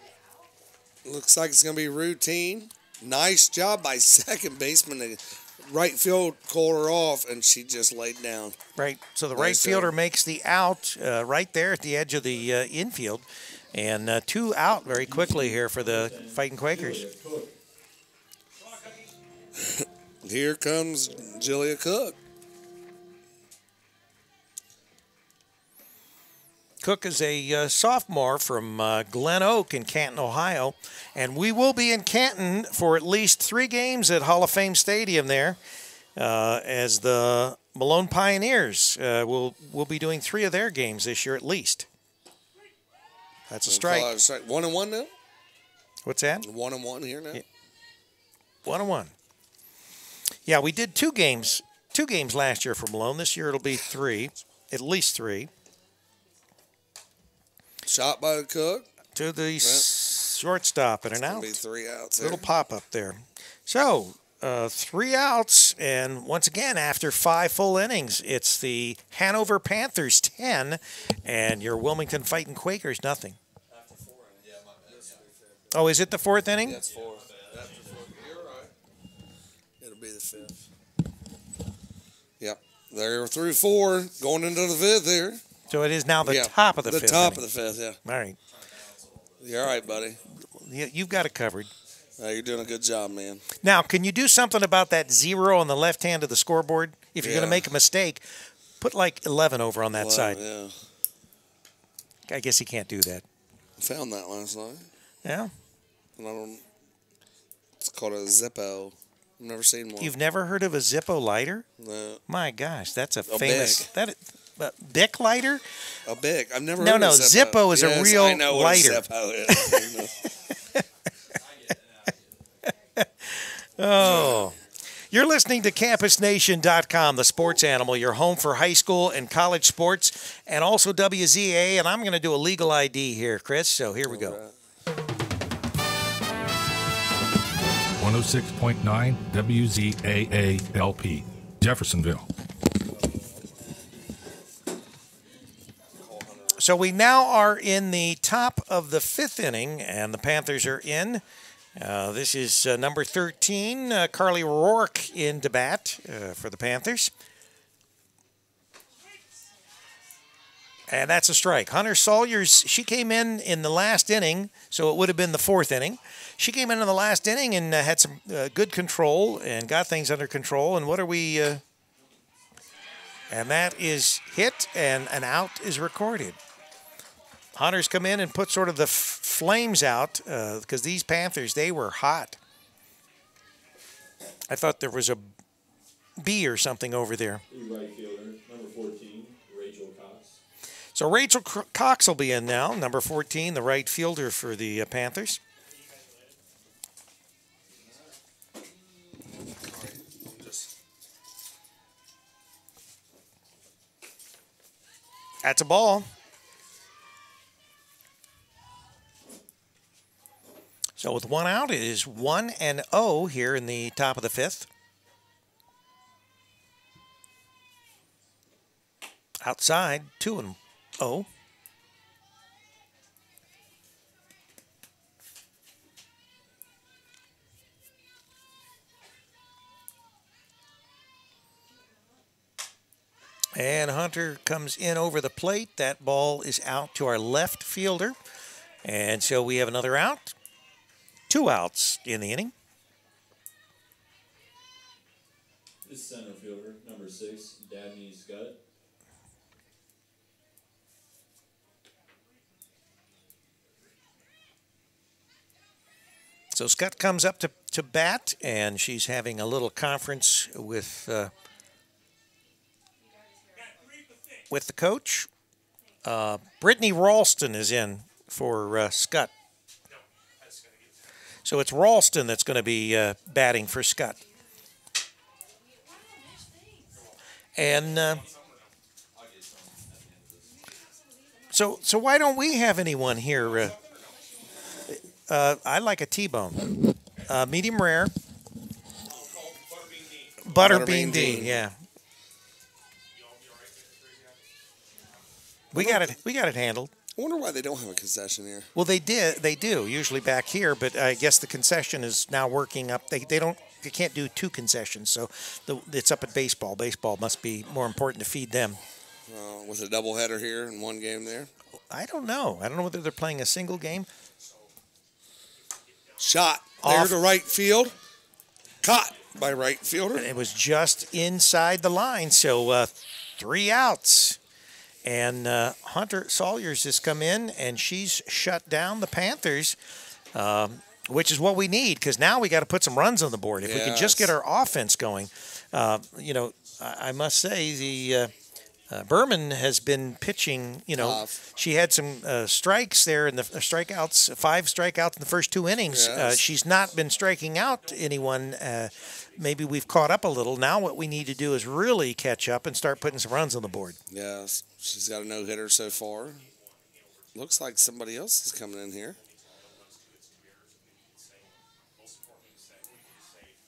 Looks like it's going to be routine. Nice job by second baseman. The right field called her off, and she just laid down. Right, so the right fielder makes the out right there at the edge of the infield. And 2 out very quickly here for the Fightin Quakers. Here comes Julia Cook. Cook is a sophomore from Glen Oak in Canton, Ohio. And we will be in Canton for at least 3 games at Hall of Fame Stadium there, as the Malone Pioneers will be doing 3 of their games this year at least. That's a strike. 1-1 now? What's that? 1-1 here now? Yeah. 1-1. Yeah, we did 2 games last year for Malone. This year it'll be 3, at least 3. Shot by the Cook. To the shortstop and an out. Be 3 outs there. Little pop up there. So, 3 outs, and once again, after 5 full innings, it's the Hanover Panthers 10, and your Wilmington Fightin Quakers nothing. Oh, is it the 4th inning? Yeah, it's 4. After 4. You're right. It'll be the 5th. Yep. They're through 4, going into the 5th here. So it is now the top of the 5th. The top of the 5th, yeah. All right. You're all right, buddy. You've got it covered. You're doing a good job, man. Now, can you do something about that 0 on the left hand of the scoreboard? If you're going to make a mistake, put like 11 over on that side. Yeah. I guess he can't do that. I found that last night. Yeah? It's called a Zippo. I've never seen one. You've never heard of a Zippo lighter? No. My gosh, that's a famous... Bic lighter? A Bic. I've never heard of Zippo. Zippo is a real I know lighter. What a Zippo is. Oh. You're listening to CampusNation.com, the sports animal, your home for high school and college sports, and also WZA. And I'm going to do a legal ID here, Chris. So here we go. 106.9 WZAA LP, Jeffersonville. So we now are in the top of the 5th inning, and the Panthers are in. This is number 13, Carly Rourke in to bat for the Panthers. And that's a strike. Hunter Sawyers, she came in the last inning, so it would have been the 4th inning. She came in the last inning and had some good control and got things under control. And what are we... and that is hit, and an out is recorded. Hunter's come in and put sort of the flames out because these Panthers, they were hot. I thought there was a bee or something over there. Right fielder, number 14, Rachel Cox. So Rachel Cox will be in now, number 14, the right fielder for the Panthers. That's a ball. So with 1 out, it is 1-0 here in the top of the 5th. Outside, 2-0. And Hunter comes in over the plate. That ball is out to our left fielder. And so we have another out. 2 outs in the inning. This center fielder, number 6, Dabney Scott. So Scott comes up to bat, and she's having a little conference with the coach. Brittany Ralston is in for Scott. So it's Ralston that's going to be batting for Scott. And so why don't we have anyone here? I like a T-bone, medium rare. Butterbean Dean, yeah. We got it handled. I wonder why they don't have a concession here. Well, they do usually back here, but I guess the concession is now working up. They can't do 2 concessions, so it's up at baseball. Baseball must be more important to feed them. With a doubleheader here and 1 game there. I don't know whether they're playing a single game. Shot there to right field. Caught by right fielder. It was just inside the line, so 3 outs. And Hunter Sawyers has come in, and she's shut down the Panthers, which is what we need, because now we got to put some runs on the board. If we can just get our offense going. I must say the Berman has been pitching, she had some strikes there in the strikeouts, 5 strikeouts in the first 2 innings. Yes. She's not been striking out anyone. Maybe we've caught up a little. Now what we need to do is really catch up and start putting some runs on the board. Yes, she's got a no-hitter so far. Looks like somebody else is coming in here.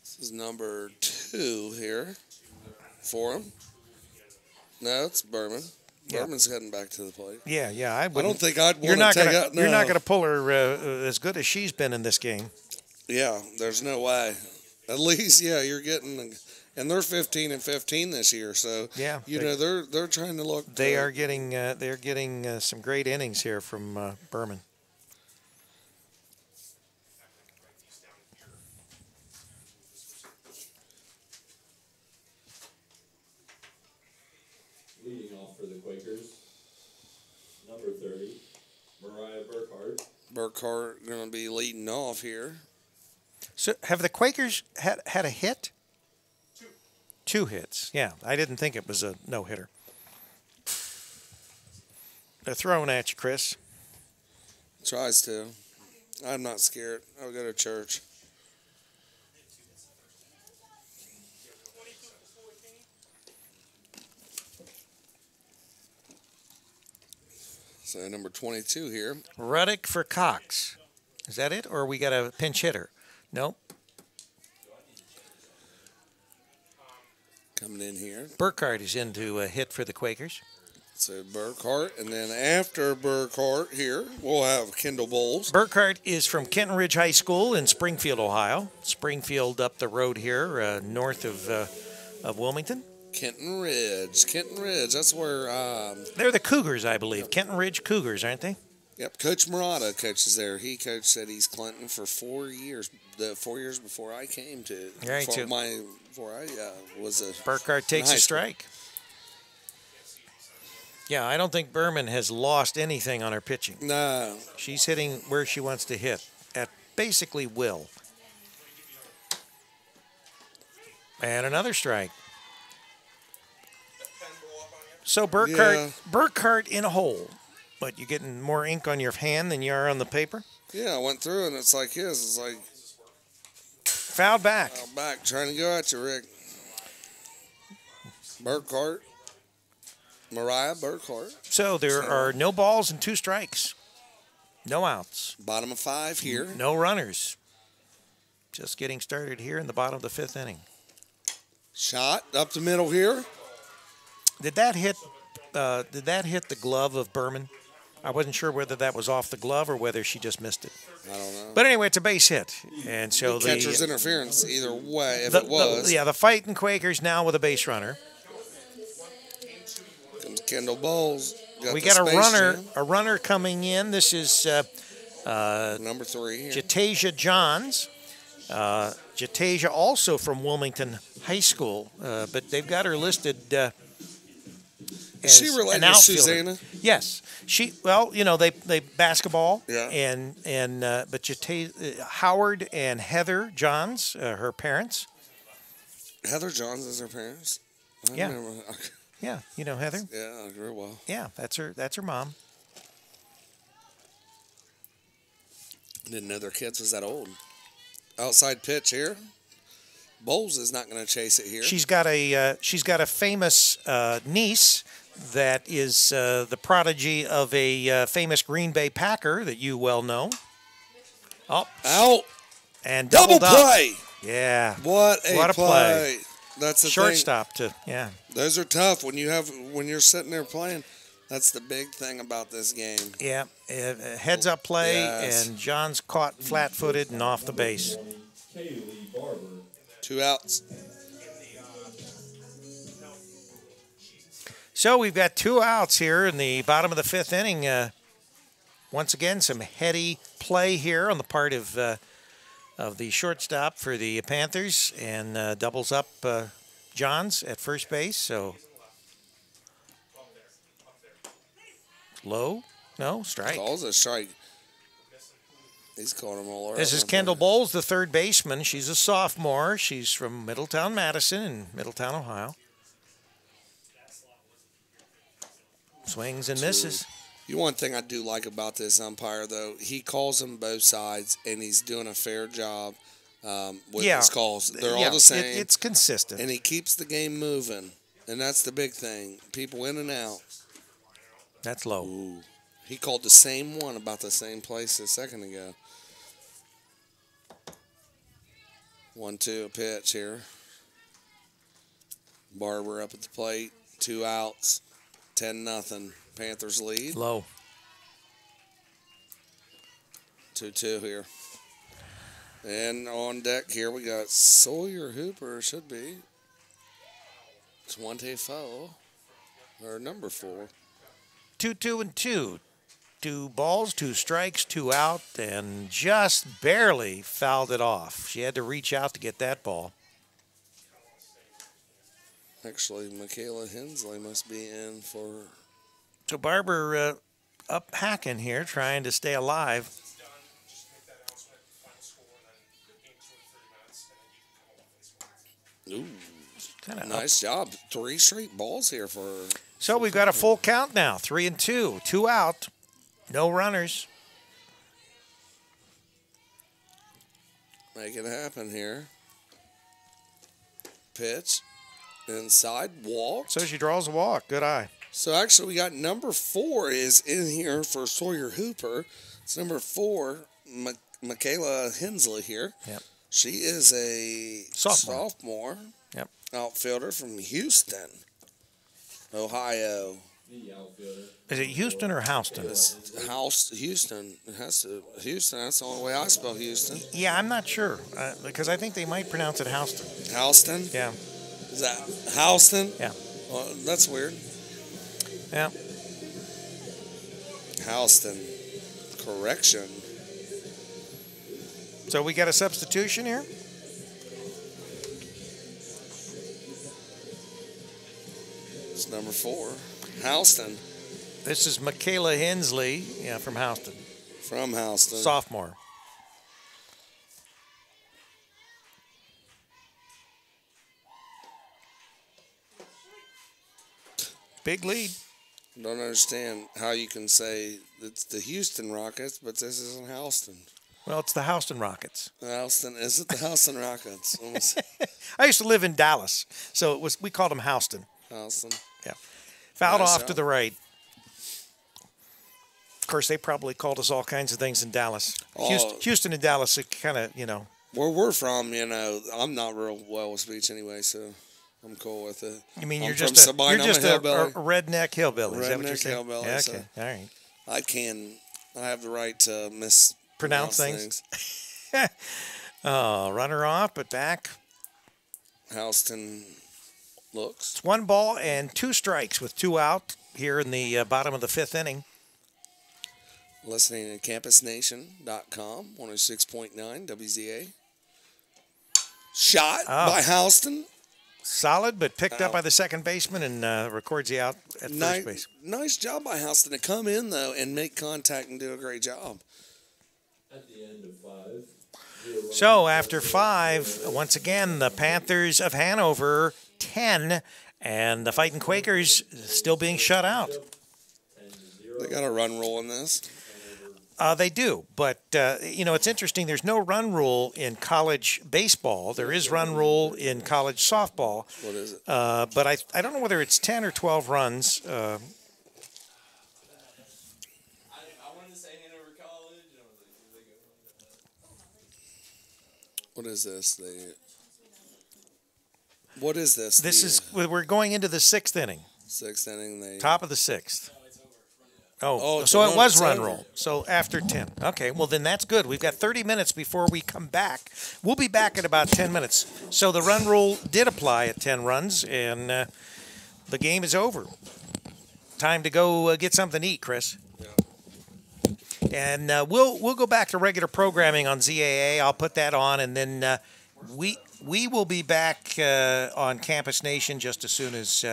This is number 2 here for him. No, it's Berman. Berman's heading back to the plate. Yeah. I don't think I'd want You're not to take out. No. You're not going to pull her as good as she's been in this game. Yeah, there's no way. At least, you're getting, and they're 15-15 this year. So yeah, they're trying to look. They are getting some great innings here from Berman. Leading off for the Quakers, number 30, Mariah Burkhart. Burkhart going to be leading off here. So have the Quakers had a hit? 2 hits. Yeah, I didn't think it was a no-hitter. They're throwing at you, Chris. Tries to. I'm not scared. I'll go to church. So number 22 here. Ruddick for Cox. Is that it, or we got a pinch hitter? Nope. Coming in here. Burkhart is into a hit for the Quakers. So Burkhart, and then after Burkhart here, we'll have Kendall Bowles. Burkhart is from Kenton Ridge High School in Springfield, Ohio. Springfield up the road here, north of Wilmington. Kenton Ridge. That's where. They're the Cougars, I believe. Kenton Ridge Cougars, aren't they? Yep. Coach Murata coaches there. He coached at East Clinton for 4 years. The 4 years before I came to. Right. Before I was a. Burkhart takes a strike. Yeah, I don't think Berman has lost anything on her pitching. No. She's hitting where she wants to hit at basically will. And another strike. So Burkhart in a hole. But you getting more ink on your hand than you are on the paper? Yeah, I went through and it's like his. It's like foul back. Foul back, trying to go at you, Rick. Burkhart. Mariah Burkhart. So there are no balls and 2 strikes. No outs. Bottom of 5 here. No runners. Just getting started here in the bottom of the 5th inning. Shot up the middle here. Did that hit did that hit the glove of Berman? I wasn't sure whether that was off the glove or whether she just missed it. I don't know. But anyway, it's a base hit, and so the Catcher's interference either way. If it was, the Fightin Quakers now with a base runner. comes Kendall Bowles. We the got a Space runner, Jam. a runner coming in. This is Number 3 here. Jatasia Johns. Jatasia also from Wilmington High School, but they've got her listed Is as she related an to outfielder. Susanna? Yes, they basketball. Yeah. But Howard and Heather Johns, her parents. Heather Johns is her parents. I Yeah. remember. Yeah, you know Heather. Yeah, very well. Yeah, that's her mom. Didn't know their kids was that old. Outside pitch here. Bowles is not going to chase it here. She's got a famous niece that is the prodigy of a famous Green Bay Packer that you well know. Oh, out. and Double doubled up. play. Yeah, What a play. play. That's the Shortstop to yeah. thing. Those are tough when you're sitting there playing. That's the big thing about this game. Yeah, heads up play, Yes. and John's caught flat-footed and off the base. Kaylee Barber. 2 outs. So we've got 2 outs here in the bottom of the 5th inning. Once again, some heady play here on the part of the shortstop for the Panthers, and doubles up Johns at first base. So low, no strike. Calls a strike. He's called him all over. This is Kendall Bowles, the third baseman. She's a sophomore. She's from Middletown, Madison, in Middletown, Ohio. Swings and misses. One thing I do like about this umpire, though, he calls them both sides, and he's doing a fair job with his calls. They're all the same. It's consistent. And he keeps the game moving, and that's the big thing. People in and out. That's low. Ooh. He called the same one about the same place a second ago. 1-2 pitch here. Barber up at the plate. 2 outs. 10-0. Panthers lead. Low. 2-2 here. And on deck here we got Sawyer Hooper, should be 24, or number 4. 2-2-2. 2 balls, 2 strikes, 2 out, and just barely fouled it off. She had to reach out to get that ball. Actually, Michaela Hensley must be in for... So Barber up hacking here, trying to stay alive. Ooh, Kinda nice job. 3 straight balls here for... So we've got a full count now, 3-2, 2 out, no runners. Make it happen here. Pitch. Inside. Walk. So she draws a walk. Good eye. So actually we got number 4 is in here for Sawyer Hooper. It's number 4, Michaela Hensley here. Yep. She is a sophomore Yep. outfielder from Houston, Ohio. The outfielder. Is it Houston or Houston? Houston. It has to Houston. That's the only way I spell Houston. Yeah, I'm not sure because I think they might pronounce it Houston. Houston. Yeah. Is that Houston? Yeah. Well, that's weird. Yeah. Houston. Correction. So we got a substitution here. It's number 4. Houston. This is Michaela Hensley, from Houston, From Houston. sophomore. Big lead. Don't understand how you can say it's the Houston Rockets, but this isn't Houston. Well, it's the Houston Rockets. Houston. Is it the Houston Rockets? Almost I used to live in Dallas, so we called them Houston. Houston. Yeah. Fouled Nice off to out. the right. Of course, they probably called us all kinds of things in Dallas. Oh. Houston and Dallas are kind of, Where we're from, I'm not real well with speech anyway, so I'm cool with it. You mean I'm you're from just Sabine, I'm a a hillbilly. redneck hillbilly? Is that what you're Redneck saying? hillbilly, Yeah, so- okay, all right. I have the right to mispronounce Things. Runner off, but back. Houston looks. It's 1 ball and 2 strikes with 2 out here in the bottom of the 5th inning. Listening to campusnation.com, 106.9 WZA. Shot by Houston. Solid, but picked up by the second baseman and records the out at first base. Nice job by Houston to come in, though, and make contact and do a great job. At the end of 5. So after 5, once again, the Panthers of Hanover 10, and the Fightin Quakers still being shut out. They got a run rule in this. They do, but, it's interesting. There's no run rule in college baseball. There is run rule in college softball. What is it? But I don't know whether it's 10 or 12 runs. I wanted to say Hanover College. And I was like, here they go. What is this? What is this? We're going into the 6th inning. 6th inning. Top of the 6th. Oh, so it was run over. roll. So after 10. Okay, well, then that's good. We've got 30 minutes before we come back. We'll be back in about 10 minutes. So the run rule did apply at 10 runs, and the game is over. Time to go get something to eat, Chris. Yeah. And we'll go back to regular programming on ZAA. I'll put that on, and then we will be back on Campus Nation just as soon as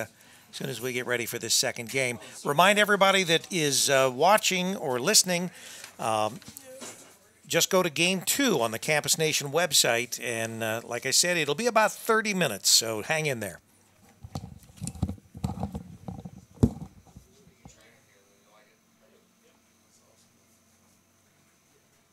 we get ready for this second game. Remind everybody that is watching or listening, just go to Game 2 on the Campus Nation website. And like I said, it'll be about 30 minutes, so hang in there.